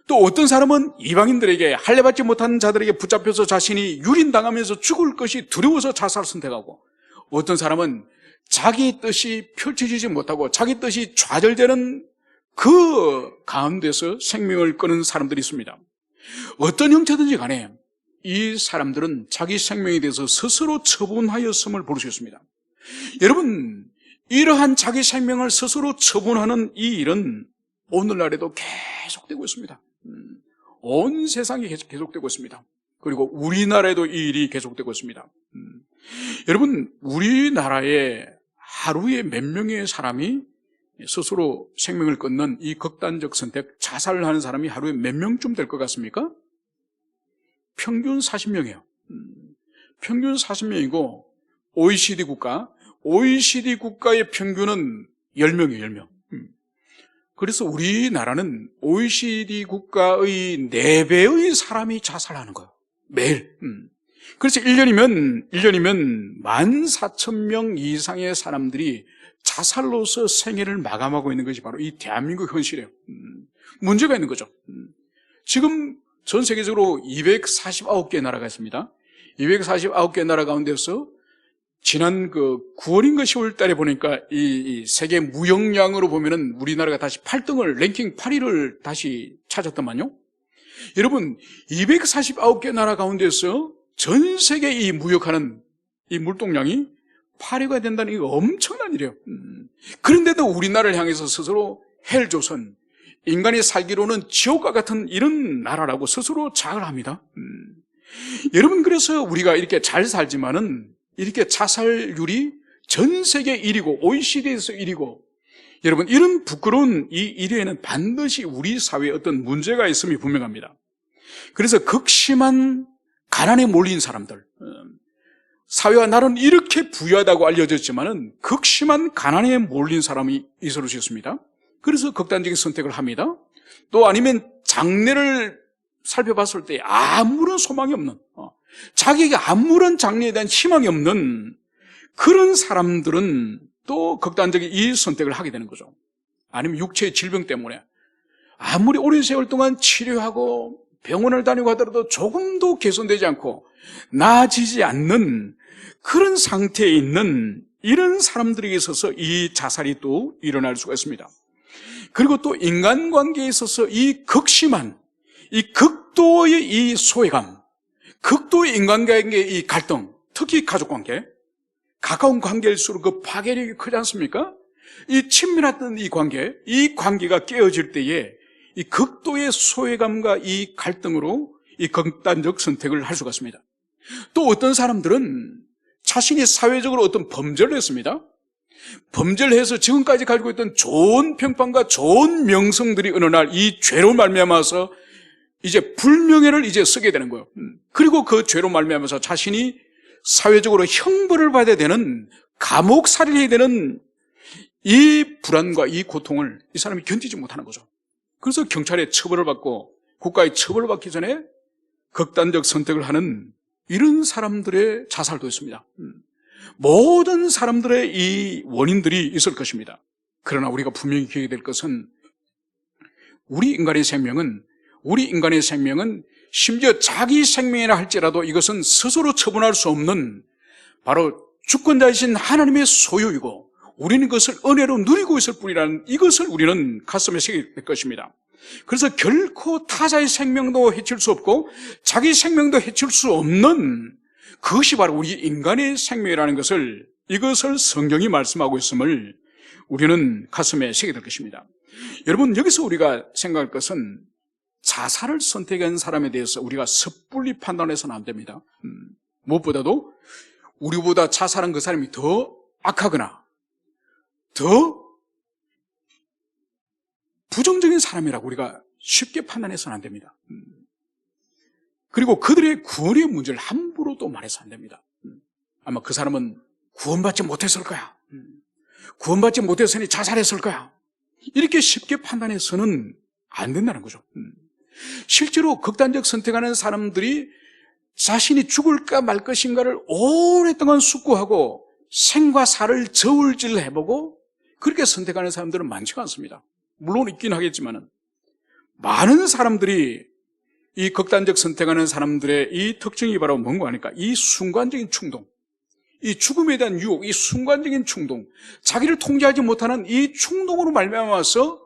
또 어떤 사람은 이방인들에게 할례받지 못한 자들에게 붙잡혀서 자신이 유린당하면서 죽을 것이 두려워서 자살을 선택하고, 어떤 사람은 자기 뜻이 펼쳐지지 못하고 자기 뜻이 좌절되는 그 가운데서 생명을 끊는 사람들이 있습니다. 어떤 형태든지 간에 이 사람들은 자기 생명에 대해서 스스로 처분하였음을 볼 수 있습니다. 여러분, 이러한 자기 생명을 스스로 처분하는 이 일은 오늘날에도 계속되고 있습니다. 온 세상에 계속되고 있습니다. 그리고 우리나라에도 이 일이 계속되고 있습니다. 여러분, 우리나라에 하루에 몇 명의 사람이 스스로 생명을 끊는 이 극단적 선택, 자살을 하는 사람이 하루에 몇 명쯤 될 것 같습니까? 평균 40명이에요. 평균 40명이고 OECD 국가의 평균은 10명이에요, 10명. 그래서 우리나라는 OECD 국가의 4배의 사람이 자살하는 거예요. 매일. 그래서 1년이면 14,000명 이상의 사람들이 자살로서 생애를 마감하고 있는 것이 바로 이 대한민국 현실이에요. 문제가 있는 거죠. 지금 전 세계적으로 249개 나라가 있습니다. 249개 나라 가운데서 지난 9월인가 10월 달에 보니까 이 세계 무역량으로 보면은 우리나라가 다시 8등을, 랭킹 8위를 다시 찾았더만요. 여러분, 249개 나라 가운데서 전 세계 이 무역하는 이 물동량이 8위가 된다는 이거 엄청난 일이에요. 그런데도 우리나라를 향해서 스스로 헬조선, 인간이 살기로는 지옥과 같은 이런 나라라고 스스로 자각을 합니다. 여러분, 그래서 우리가 이렇게 잘 살지만은 이렇게 자살률이 전 세계 1위고 OECD에서 1위고, 여러분, 이런 부끄러운 이 1위에는 반드시 우리 사회에 어떤 문제가 있음이 분명합니다. 그래서 극심한 가난에 몰린 사람들, 사회가 나름 이렇게 부유하다고 알려졌지만은 극심한 가난에 몰린 사람이 있을 수 있습니다. 그래서 극단적인 선택을 합니다. 또 아니면 장래를 살펴봤을 때 아무런 소망이 없는, 자기에게 아무런 장래에 대한 희망이 없는 그런 사람들은 또 극단적인 이 선택을 하게 되는 거죠. 아니면 육체의 질병 때문에 아무리 오랜 세월 동안 치료하고 병원을 다니고 하더라도 조금도 개선되지 않고 나아지지 않는 그런 상태에 있는 이런 사람들에게 있어서 이 자살이 또 일어날 수가 있습니다. 그리고 또 인간관계에 있어서 이 극심한, 이 극도의 이 소외감, 극도의 인간관계의 이 갈등, 특히 가족관계, 가까운 관계일수록 그 파괴력이 크지 않습니까? 이 친밀했던 이 관계가 깨어질 때에 이 극도의 소외감과 이 갈등으로 이 극단적 선택을 할 수가 있습니다. 또 어떤 사람들은 자신이 사회적으로 어떤 범죄를 했습니다. 범죄를 해서 지금까지 가지고 있던 좋은 평판과 좋은 명성들이 어느 날 이 죄로 말미암아서 이제 불명예를 이제 쓰게 되는 거예요. 그리고 그 죄로 말미암아서 자신이 사회적으로 형벌을 받아야 되는, 감옥살이해야 되는 이 불안과 이 고통을 이 사람이 견디지 못하는 거죠. 그래서 경찰의 처벌을 받고 국가의 처벌을 받기 전에 극단적 선택을 하는 이런 사람들의 자살도 있습니다. 모든 사람들의 이 원인들이 있을 것입니다. 그러나 우리가 분명히 기억해야 될 것은 우리 인간의 생명은 심지어 자기 생명이라 할지라도 이것은 스스로 처분할 수 없는 바로 주권자이신 하나님의 소유이고 우리는 그것을 은혜로 누리고 있을 뿐이라는 이것을 우리는 가슴에 새길 것입니다. 그래서 결코 타자의 생명도 해칠 수 없고 자기 생명도 해칠 수 없는 그것이 바로 우리 인간의 생명이라는 것을, 이것을 성경이 말씀하고 있음을 우리는 가슴에 새기게 될 것입니다. 여러분, 여기서 우리가 생각할 것은 자살을 선택한 사람에 대해서 우리가 섣불리 판단해서는 안 됩니다. 무엇보다도 우리보다 자살한 그 사람이 더 악하거나 더 부정적인 사람이라고 우리가 쉽게 판단해서는 안 됩니다. 그리고 그들의 구원의 문제를 함부로 또 말해서 안 됩니다. 아마 그 사람은 구원받지 못했을 거야. 구원받지 못했으니 자살했을 거야. 이렇게 쉽게 판단해서는 안 된다는 거죠. 실제로 극단적 선택하는 사람들이 자신이 죽을까 말 것인가를 오랫동안 숙고하고 생과 사를 저울질해보고 그렇게 선택하는 사람들은 많지가 않습니다. 물론 있긴 하겠지만은 많은 사람들이 이 극단적 선택하는 사람들의 이 특징이 바로 뭔가 하니까 이 순간적인 충동, 이 죽음에 대한 유혹, 이 순간적인 충동, 자기를 통제하지 못하는 이 충동으로 말미암아서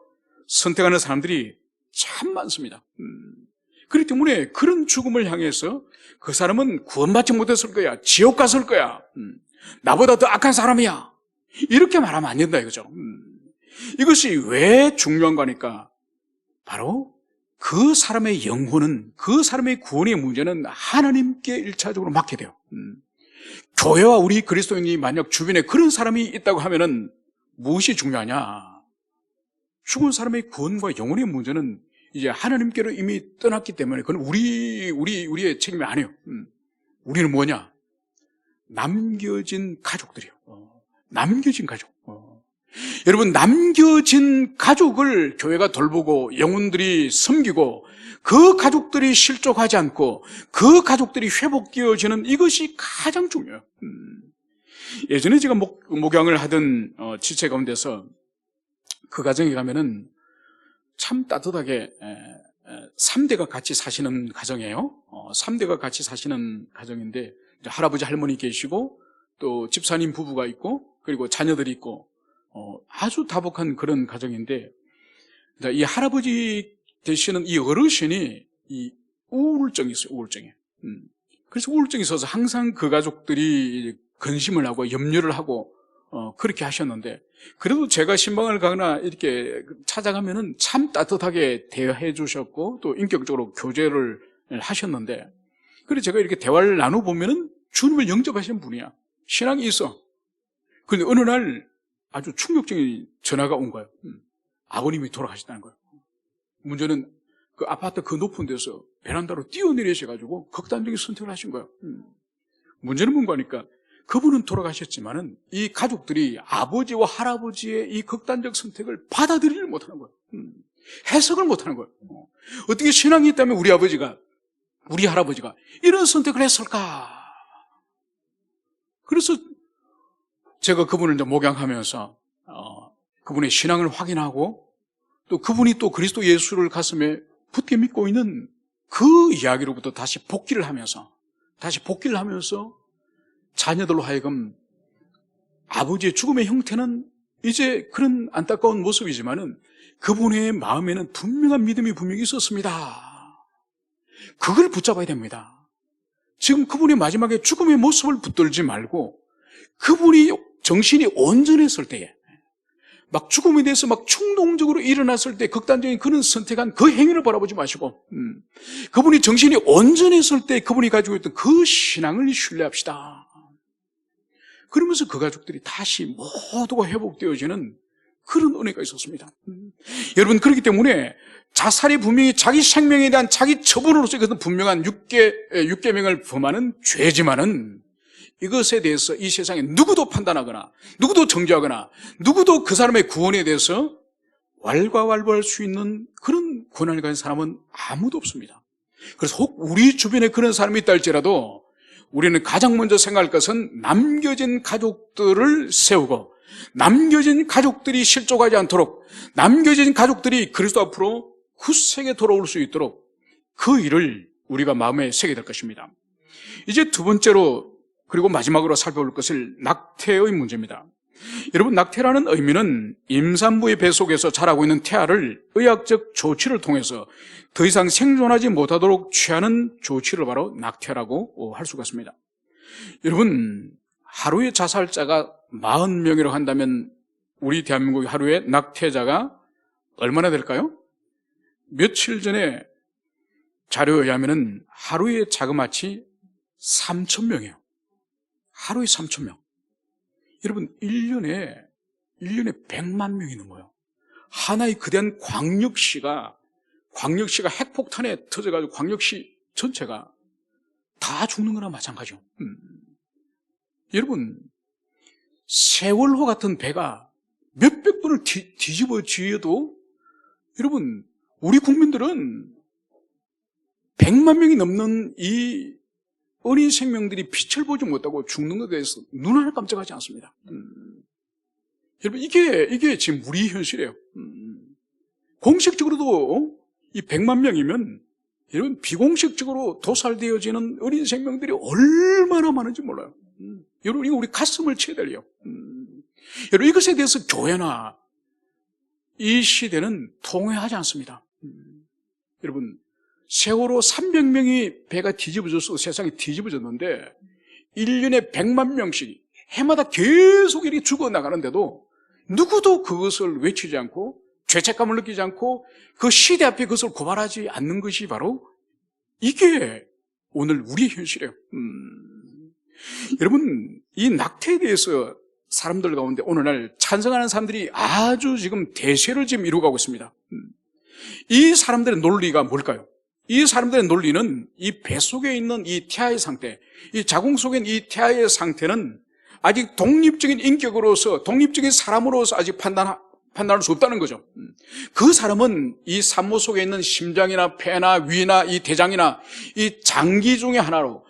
선택하는 사람들이 참 많습니다. 그렇기 때문에 그런 죽음을 향해서 그 사람은 구원받지 못했을 거야, 지옥 갔을 거야, 나보다 더 악한 사람이야, 이렇게 말하면 안 된다 이거죠. 이것이 왜 중요한 거니까 바로 그 사람의 영혼은, 그 사람의 구원의 문제는 하나님께 일차적으로 맡게 돼요. 교회와 우리 그리스도인이 만약 주변에 그런 사람이 있다고 하면은 무엇이 중요하냐? 죽은 사람의 구원과 영혼의 문제는 이제 하나님께로 이미 떠났기 때문에 그건 우리의 책임이 아니에요. 우리는 뭐냐? 남겨진 가족들이요. 남겨진 가족. 여러분, 남겨진 가족을 교회가 돌보고 영혼들이 섬기고 그 가족들이 실족하지 않고 그 가족들이 회복되어지는 이것이 가장 중요해요. 예전에 제가 목양을 하던 지체 가운데서 그 가정에 가면은 참 따뜻하게 3대가 같이 사시는 가정이에요. 3대가 같이 사시는 가정인데 할아버지 할머니 계시고 또 집사님 부부가 있고 그리고 자녀들이 있고 아주 다복한 그런 가정인데 이 할아버지 되시는 이 어르신이 이 우울증이 있어요. 우울증이. 그래서 우울증이 있어서 항상 그 가족들이 근심을 하고 염려를 하고 그렇게 하셨는데 그래도 제가 신방을 가거나 이렇게 찾아가면은 참 따뜻하게 대해 주셨고 또 인격적으로 교제를 하셨는데 그래서 제가 이렇게 대화를 나눠보면은 주님을 영접하신 분이야. 신앙이 있어. 그런데 어느 날 아주 충격적인 전화가 온 거예요. 아버님이 돌아가셨다는 거예요. 문제는 그 아파트 그 높은 데서 베란다로 뛰어내리셔가지고 극단적인 선택을 하신 거예요. 문제는 뭔가 하니까 그분은 돌아가셨지만은 이 가족들이 아버지와 할아버지의 이 극단적 선택을 받아들이지 못하는 거예요. 해석을 못하는 거예요. 어떻게 신앙이 있다면 우리 아버지가, 우리 할아버지가 이런 선택을 했을까? 그래서 제가 그분을 이제 목양하면서 그분의 신앙을 확인하고 또 그분이 또 그리스도 예수를 가슴에 굳게 믿고 있는 그 이야기로부터 다시 복귀를 하면서 자녀들로 하여금 아버지의 죽음의 형태는 이제 그런 안타까운 모습이지만은 그분의 마음에는 분명한 믿음이 분명히 있었습니다. 그걸 붙잡아야 됩니다. 지금 그분의 마지막에 죽음의 모습을 붙들지 말고 그분이 정신이 온전했을 때에 막 죽음에 대해서 막 충동적으로 일어났을 때 극단적인 그런 선택한 그 행위를 바라보지 마시고 그분이 정신이 온전했을 때 그분이 가지고 있던 그 신앙을 신뢰합시다. 그러면서 그 가족들이 다시 모두가 회복되어지는 그런 은혜가 있었습니다. 여러분, 그렇기 때문에 자살이 분명히 자기 생명에 대한 자기 처분으로서 그것은 분명한 육계명을 범하는 죄지만은 이것에 대해서 이 세상에 누구도 판단하거나 누구도 정죄하거나 누구도 그 사람의 구원에 대해서 왈가왈부할 수 있는 그런 권한을 가진 사람은 아무도 없습니다. 그래서 혹 우리 주변에 그런 사람이 있다 할지라도 우리는 가장 먼저 생각할 것은 남겨진 가족들을 세우고 남겨진 가족들이 실족하지 않도록 남겨진 가족들이 그리스도 앞으로 굳세게 돌아올 수 있도록 그 일을 우리가 마음에 새게 될 것입니다. 이제 두 번째로 그리고 마지막으로 살펴볼 것은 낙태의 문제입니다. 여러분, 낙태라는 의미는 임산부의 배 속에서 자라고 있는 태아를 의학적 조치를 통해서 더 이상 생존하지 못하도록 취하는 조치를 바로 낙태라고 할 수가 있습니다. 여러분, 하루에 자살자가 40명이라고 한다면 우리 대한민국 하루에 낙태자가 얼마나 될까요? 며칠 전에 자료에 의하면 하루에 자그마치 3,000명이에요. 하루에 3,000명. 여러분, 1년에 100만 명이 넘어요. 하나의 거대한 광역시가 핵폭탄에 터져가지고 광역시 전체가 다 죽는 거나 마찬가지죠. 여러분, 세월호 같은 배가 몇백 번을 뒤집어지어도 여러분, 우리 국민들은 100만 명이 넘는 이 어린 생명들이 빛을 보지 못하고 죽는 것에 대해서 눈 하나 깜짝하지 않습니다. 여러분, 이게 지금 우리 현실이에요. 공식적으로도 이 100만 명이면 여러분, 비공식적으로 도살되어지는 어린 생명들이 얼마나 많은지 몰라요. 여러분, 이거 우리 가슴을 치야 돼요. 여러분, 이것에 대해서 교회나 이 시대는 통회하지 않습니다. 여러분, 세월호 300명이 배가 뒤집어져서 세상이 뒤집어졌는데 1년에 100만 명씩 해마다 계속 이렇게 죽어나가는데도 누구도 그것을 외치지 않고 죄책감을 느끼지 않고 그 시대 앞에 그것을 고발하지 않는 것이 바로 이게 오늘 우리의 현실이에요. 여러분, 이 낙태에 대해서 사람들 가운데 오늘날 찬성하는 사람들이 아주 지금 대세를 지금 이루어가고 있습니다. 이 사람들의 논리가 뭘까요? 이 사람들의 논리는 이 뱃속에 있는 이 태아의 상태, 이 자궁 속에 있는 이 태아의 상태는 아직 독립적인 인격으로서, 독립적인 사람으로서 아직 판단할 수 없다는 거죠. 그 사람은 이 산모 속에 있는 심장이나 폐나 위나 이 대장이나 이 장기 중에 하나로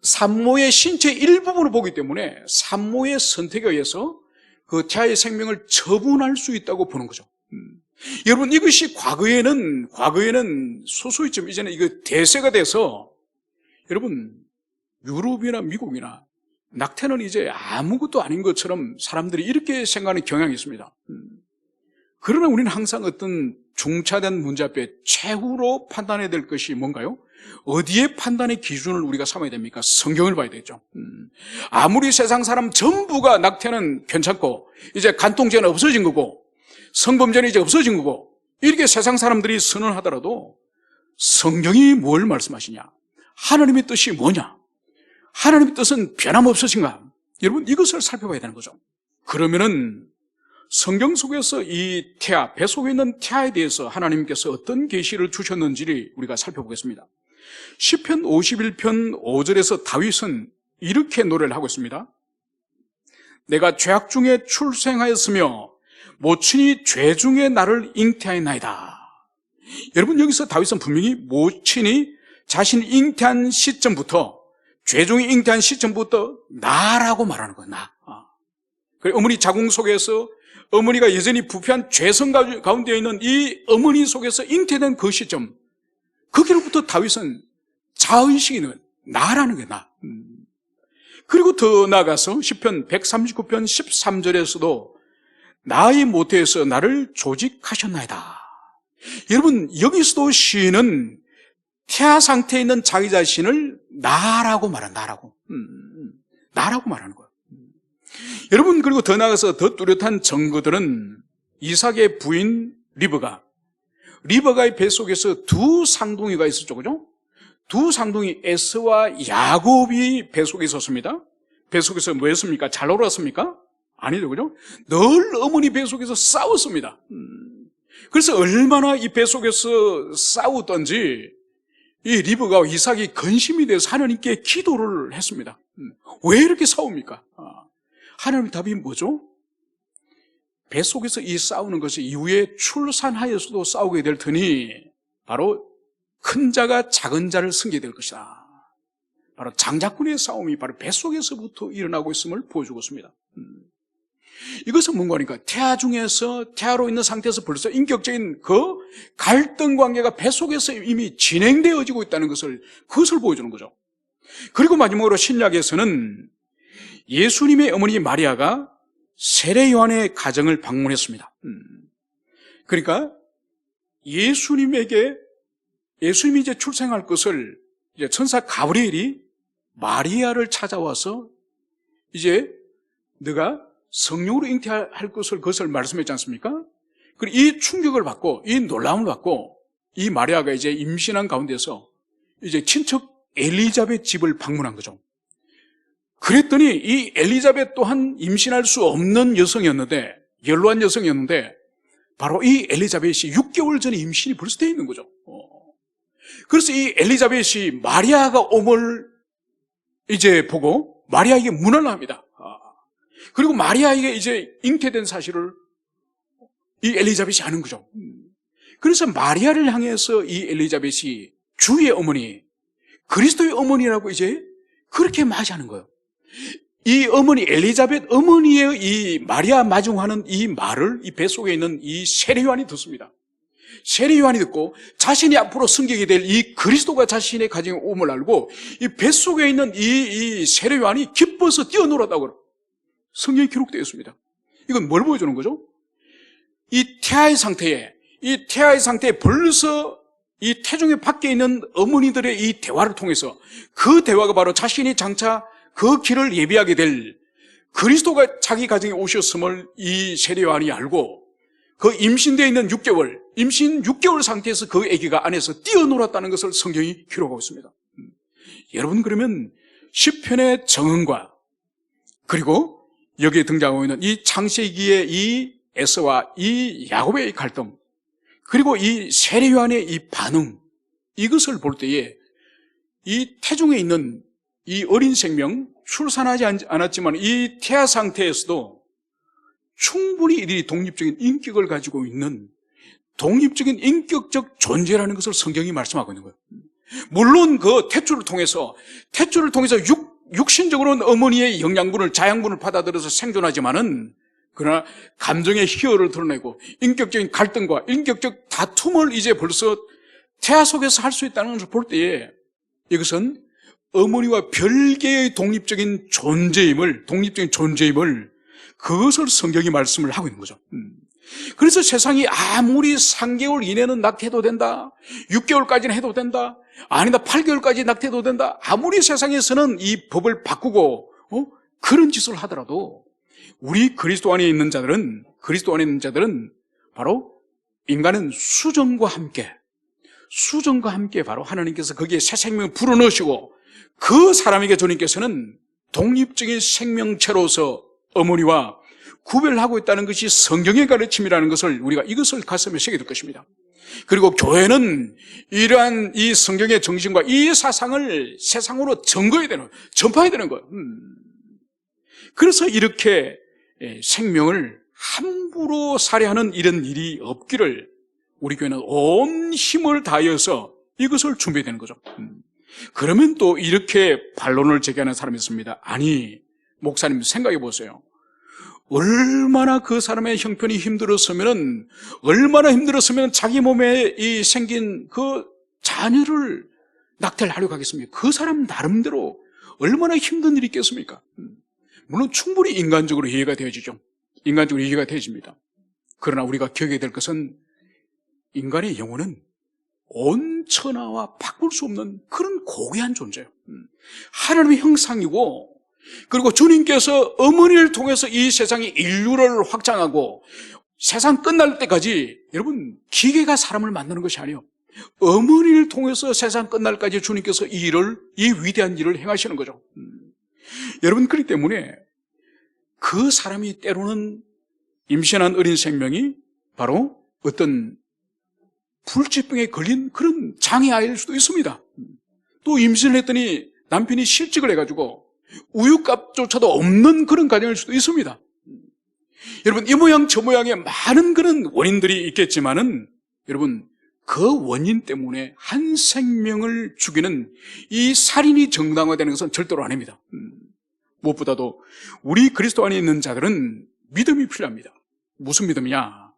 산모의 신체 일부분을 보기 때문에 산모의 선택에 의해서 그 태아의 생명을 처분할 수 있다고 보는 거죠. 여러분, 이것이 과거에는 소소히 좀 이제는 이거 대세가 돼서 여러분, 유럽이나 미국이나 낙태는 이제 아무것도 아닌 것처럼 사람들이 이렇게 생각하는 경향이 있습니다. 그러나 우리는 항상 어떤 중차된 문제 앞에 최후로 판단해야 될 것이 뭔가요? 어디에 판단의 기준을 우리가 삼아야 됩니까? 성경을 봐야 되죠. 아무리 세상 사람 전부가 낙태는 괜찮고 이제 간통죄는 없어진 거고 성범죄는 이제 없어진 거고 이렇게 세상 사람들이 선언하더라도 성경이 뭘 말씀하시냐? 하나님의 뜻이 뭐냐? 하나님의 뜻은 변함없으신가? 여러분, 이것을 살펴봐야 되는 거죠. 그러면은 성경 속에서 이 태아, 배 속에 있는 태아에 대해서 하나님께서 어떤 계시를 주셨는지를 우리가 살펴보겠습니다. 시편 51편 5절에서 다윗은 이렇게 노래를 하고 있습니다. 내가 죄악 중에 출생하였으며 모친이 죄 중에 나를 잉태하였나이다. 여러분, 여기서 다윗은 분명히 모친이 자신이 잉태한 시점부터, 죄 중에 잉태한 시점부터 나라고 말하는 거야, 나. 그래, 어머니 자궁 속에서 어머니가 여전히 부패한 죄성 가운데 있는 이 어머니 속에서 잉태된 그 시점, 거기로부터 다윗은 자의식이 있는 나라는 게 나. 그리고 더 나아가서 시편 139편 13절에서도 나의 모태에서 나를 조직하셨나이다. 여러분, 여기서도 시인은 태아 상태에 있는 자기 자신을 나라고 말하는, 나라고 말하는 거예요. 여러분, 그리고 더 나아가서 더 뚜렷한 증거들은 이삭의 부인 리브가의 뱃속에서 두 쌍둥이가 있었죠, 그죠? 두 쌍둥이 에서와 야곱이 뱃속에 있었습니다. 뱃속에서 뭐 했습니까? 잘 놀았습니까? 아니죠, 그죠? 늘 어머니 뱃속에서 싸웠습니다. 그래서 얼마나 이 뱃속에서 싸웠던지 이 리브가와 이삭이 근심이 돼서 하나님께 기도를 했습니다. 왜 이렇게 싸웁니까? 하나님의 답이 뭐죠? 뱃속에서 이 싸우는 것이 이후에 출산하여서도 싸우게 될 테니 바로 큰 자가 작은 자를 승게 될 것이다. 바로 장자꾼의 싸움이 바로 뱃속에서부터 일어나고 있음을 보여주고 있습니다. 이것은 뭔가 하니까 태아로 있는 상태에서 벌써 인격적인 그 갈등 관계가 뱃속에서 이미 진행되어지고 있다는 것을 보여주는 거죠. 그리고 마지막으로 신약에서는 예수님의 어머니 마리아가 세례 요한의 가정을 방문했습니다. 그러니까 예수님이 이제 출생할 것을 이제 천사 가브리엘이 마리아를 찾아와서 이제 너가 성령으로 잉태할 것을 말씀했지 않습니까? 그리고 이 충격을 받고 이 놀라움을 받고 이 마리아가 이제 임신한 가운데서 이제 친척 엘리자벳 집을 방문한 거죠. 그랬더니 이 엘리자벳 또한 임신할 수 없는 여성이었는데, 연로한 여성이었는데 바로 이 엘리자벳이 6개월 전에 임신이 벌써 되어 있는 거죠. 그래서 이 엘리자벳이 마리아가 옴을 이제 보고 마리아에게 문안을 합니다. 그리고 마리아에게 이제 잉태된 사실을 이 엘리자벳이 아는 거죠. 그래서 마리아를 향해서 이 엘리자벳이 주의 어머니, 그리스도의 어머니라고 이제 그렇게 맞이하는 거예요. 이 어머니, 엘리자벳 어머니의 이 마리아 마중하는 이 말을 이 뱃속에 있는 이 세례요한이 듣습니다. 세례요한이 듣고 자신이 앞으로 승격이 될 이 그리스도가 자신의 가정에 옴을 알고 이 뱃속에 있는 이 세례요한이 기뻐서 뛰어놀았다고 성경에 기록되어 있습니다. 이건 뭘 보여주는 거죠? 이 태아의 상태에 벌써 이 태중에 밖에 있는 어머니들의 이 대화를 통해서 그 대화가 바로 자신이 장차 그 길을 예비하게 될 그리스도가 자기 가정에 오셨음을 이 세례요한이 알고 그 임신되어 있는 6개월, 임신 6개월 상태에서 그 아기가 안에서 뛰어놀았다는 것을 성경이 기록하고 있습니다. 여러분, 그러면 시편의 정언과 그리고 여기에 등장하고 있는 이 창세기의 이 에서와 이 야곱의 갈등, 그리고 이 세례요한의 이 반응, 이것을 볼 때에 이 태중에 있는 이 어린 생명, 출산하지 않았지만 이 태아 상태에서도 충분히 이들이 독립적인 인격을 가지고 있는 독립적인 인격적 존재라는 것을 성경이 말씀하고 있는 거예요. 물론 그 태초를 통해서 육신적으로는 어머니의 영양분을, 자양분을 받아들여서 생존하지만은 그러나 감정의 희열을 드러내고 인격적인 갈등과 인격적 다툼을 이제 벌써 태아 속에서 할 수 있다는 것을 볼 때에 이것은 어머니와 별개의 독립적인 존재임을 그것을 성경이 말씀을 하고 있는 거죠. 그래서 세상이 아무리 3개월 이내는 낙태해도 된다, 6개월까지는 해도 된다, 아니다 8개월까지 낙태해도 된다, 아무리 세상에서는 이 법을 바꾸고 그런 짓을 하더라도 우리 그리스도 안에 있는 자들은 바로 인간은 수정과 함께 바로 하나님께서 거기에 새 생명을 불어넣으시고 그 사람에게 주님께서는 독립적인 생명체로서 어머니와 구별하고 있다는 것이 성경의 가르침이라는 것을 우리가 이것을 가슴에 새겨둘 것입니다. 그리고 교회는 이러한 이 성경의 정신과 이 사상을 세상으로 전파해야 되는 거예요. 그래서 이렇게 생명을 함부로 살해하는 이런 일이 없기를 우리 교회는 온 힘을 다하여서 이것을 준비해야 되는 거죠. 그러면 또 이렇게 반론을 제기하는 사람이 있습니다. 아니, 목사님 생각해 보세요. 얼마나 그 사람의 형편이 얼마나 힘들었으면 자기 몸에 이 생긴 그 자녀를 낙태를 하려고 하겠습니까? 그 사람 나름대로 얼마나 힘든 일이 있겠습니까? 물론 충분히 인간적으로 이해가 되어지죠. 인간적으로 이해가 되어집니다. 그러나 우리가 기억해야 될 것은 인간의 영혼은 온 천하와 바꿀 수 없는 그런 고귀한 존재예요. 하나님의 형상이고, 그리고 주님께서 어머니를 통해서 이 세상의 인류를 확장하고 세상 끝날 때까지, 여러분, 기계가 사람을 만드는 것이 아니에요. 어머니를 통해서 세상 끝날까지 주님께서 이 위대한 일을 행하시는 거죠. 여러분, 그렇기 때문에 그 사람이 때로는 임신한 어린 생명이 바로 어떤 불치병에 걸린 그런 장애아이일 수도 있습니다. 또 임신을 했더니 남편이 실직을 해가지고 우유값조차도 없는 그런 가정일 수도 있습니다. 여러분, 이 모양 저 모양의 많은 그런 원인들이 있겠지만은 여러분, 그 원인 때문에 한 생명을 죽이는 이 살인이 정당화되는 것은 절대로 아닙니다. 무엇보다도 우리 그리스도 안에 있는 자들은 믿음이 필요합니다. 무슨 믿음이냐?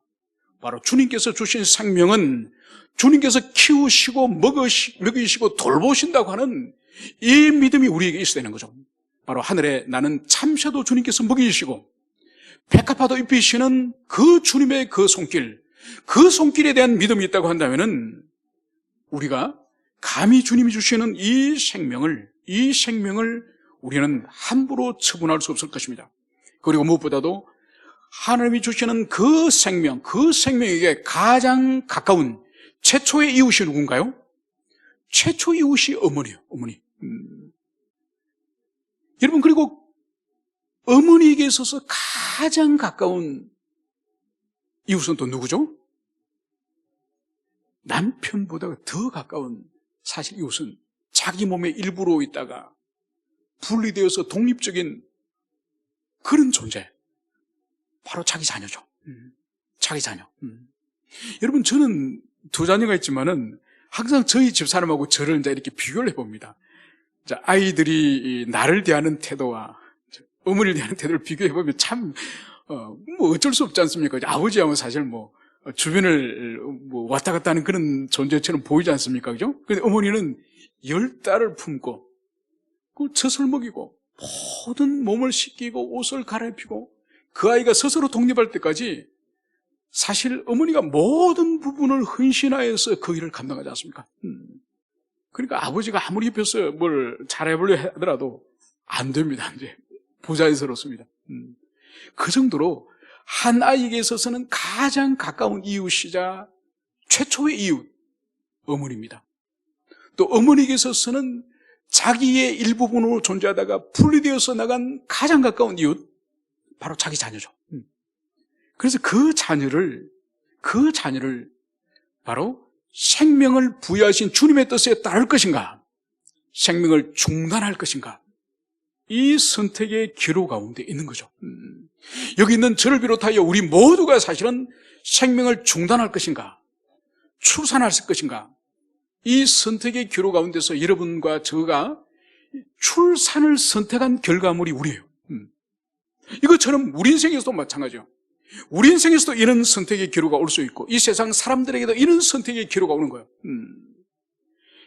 바로 주님께서 주신 생명은 주님께서 키우시고 먹이시고 돌보신다고 하는 이 믿음이 우리에게 있어야 되는 거죠. 바로 하늘에 나는 참새도 주님께서 먹이시고 백합화도 입히시는 그 주님의 그 손길에 대한 믿음이 있다고 한다면은 우리가 감히 주님이 주시는 이 생명을 우리는 함부로 처분할 수 없을 것입니다. 그리고 무엇보다도 하나님이 주시는 그 생명에게 가장 가까운 최초의 이웃이 누군가요? 최초 이웃이 어머니예요. 어머니. 여러분, 그리고 어머니에게 있어서 가장 가까운 이웃은 또 누구죠? 남편보다 더 가까운 사실 이웃은 자기 몸의 일부로 있다가 분리되어서 독립적인 그런 존재, 바로 자기 자녀죠. 자기 자녀. 여러분, 저는 두 자녀가 있지만은 항상 저희 집사람하고 저를 이제 이렇게 비교를 해봅니다. 자, 아이들이 나를 대하는 태도와 어머니를 대하는 태도를 비교해보면 참, 뭐 어쩔 수 없지 않습니까? 아버지하고 사실 뭐, 주변을 뭐 왔다 갔다 하는 그런 존재처럼 보이지 않습니까? 그죠? 근데 어머니는 10딸을 품고, 그 젖을 먹이고, 모든 몸을 씻기고, 옷을 갈아입히고, 그 아이가 스스로 독립할 때까지 사실 어머니가 모든 부분을 헌신하여서 그 일을 감당하지 않습니까? 그러니까 아버지가 아무리 옆에서 뭘 잘해보려 하더라도 안 됩니다. 이제 부자연스럽습니다. 그 정도로 한 아이에게 있어서는 가장 가까운 이웃이자 최초의 이웃, 어머니입니다. 또 어머니에게 있어서는 자기의 일부분으로 존재하다가 분리되어서 나간 가장 가까운 이웃, 바로 자기 자녀죠. 그래서 그 자녀를 바로 생명을 부여하신 주님의 뜻에 따를 것인가, 생명을 중단할 것인가, 이 선택의 기로 가운데 있는 거죠. 여기 있는 저를 비롯하여 우리 모두가 사실은 생명을 중단할 것인가, 추산할 것인가, 이 선택의 기로 가운데서 여러분과 저가 출산을 선택한 결과물이 우리예요. 이것처럼 우리 인생에서도 마찬가지예요. 우리 인생에서도 이런 선택의 기로가 올 수 있고 이 세상 사람들에게도 이런 선택의 기로가 오는 거예요.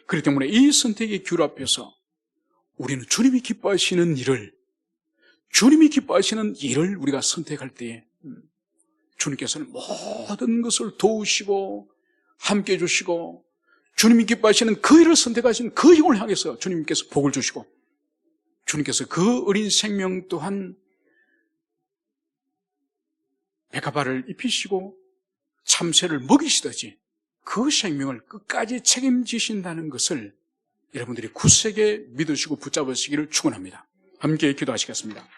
그렇기 때문에 이 선택의 기로 앞에서 우리는 주님이 기뻐하시는 일을 우리가 선택할 때에 주님께서는 모든 것을 도우시고 함께해 주시고, 주님이 기뻐하시는 그 일을 선택하신 그 영을 향해서 주님께서 복을 주시고, 주님께서 그 어린 생명 또한 백합화를 입히시고 참새를 먹이시듯이 그 생명을 끝까지 책임지신다는 것을 여러분들이 굳세게 믿으시고 붙잡으시기를 축원합니다. 함께 기도하시겠습니다.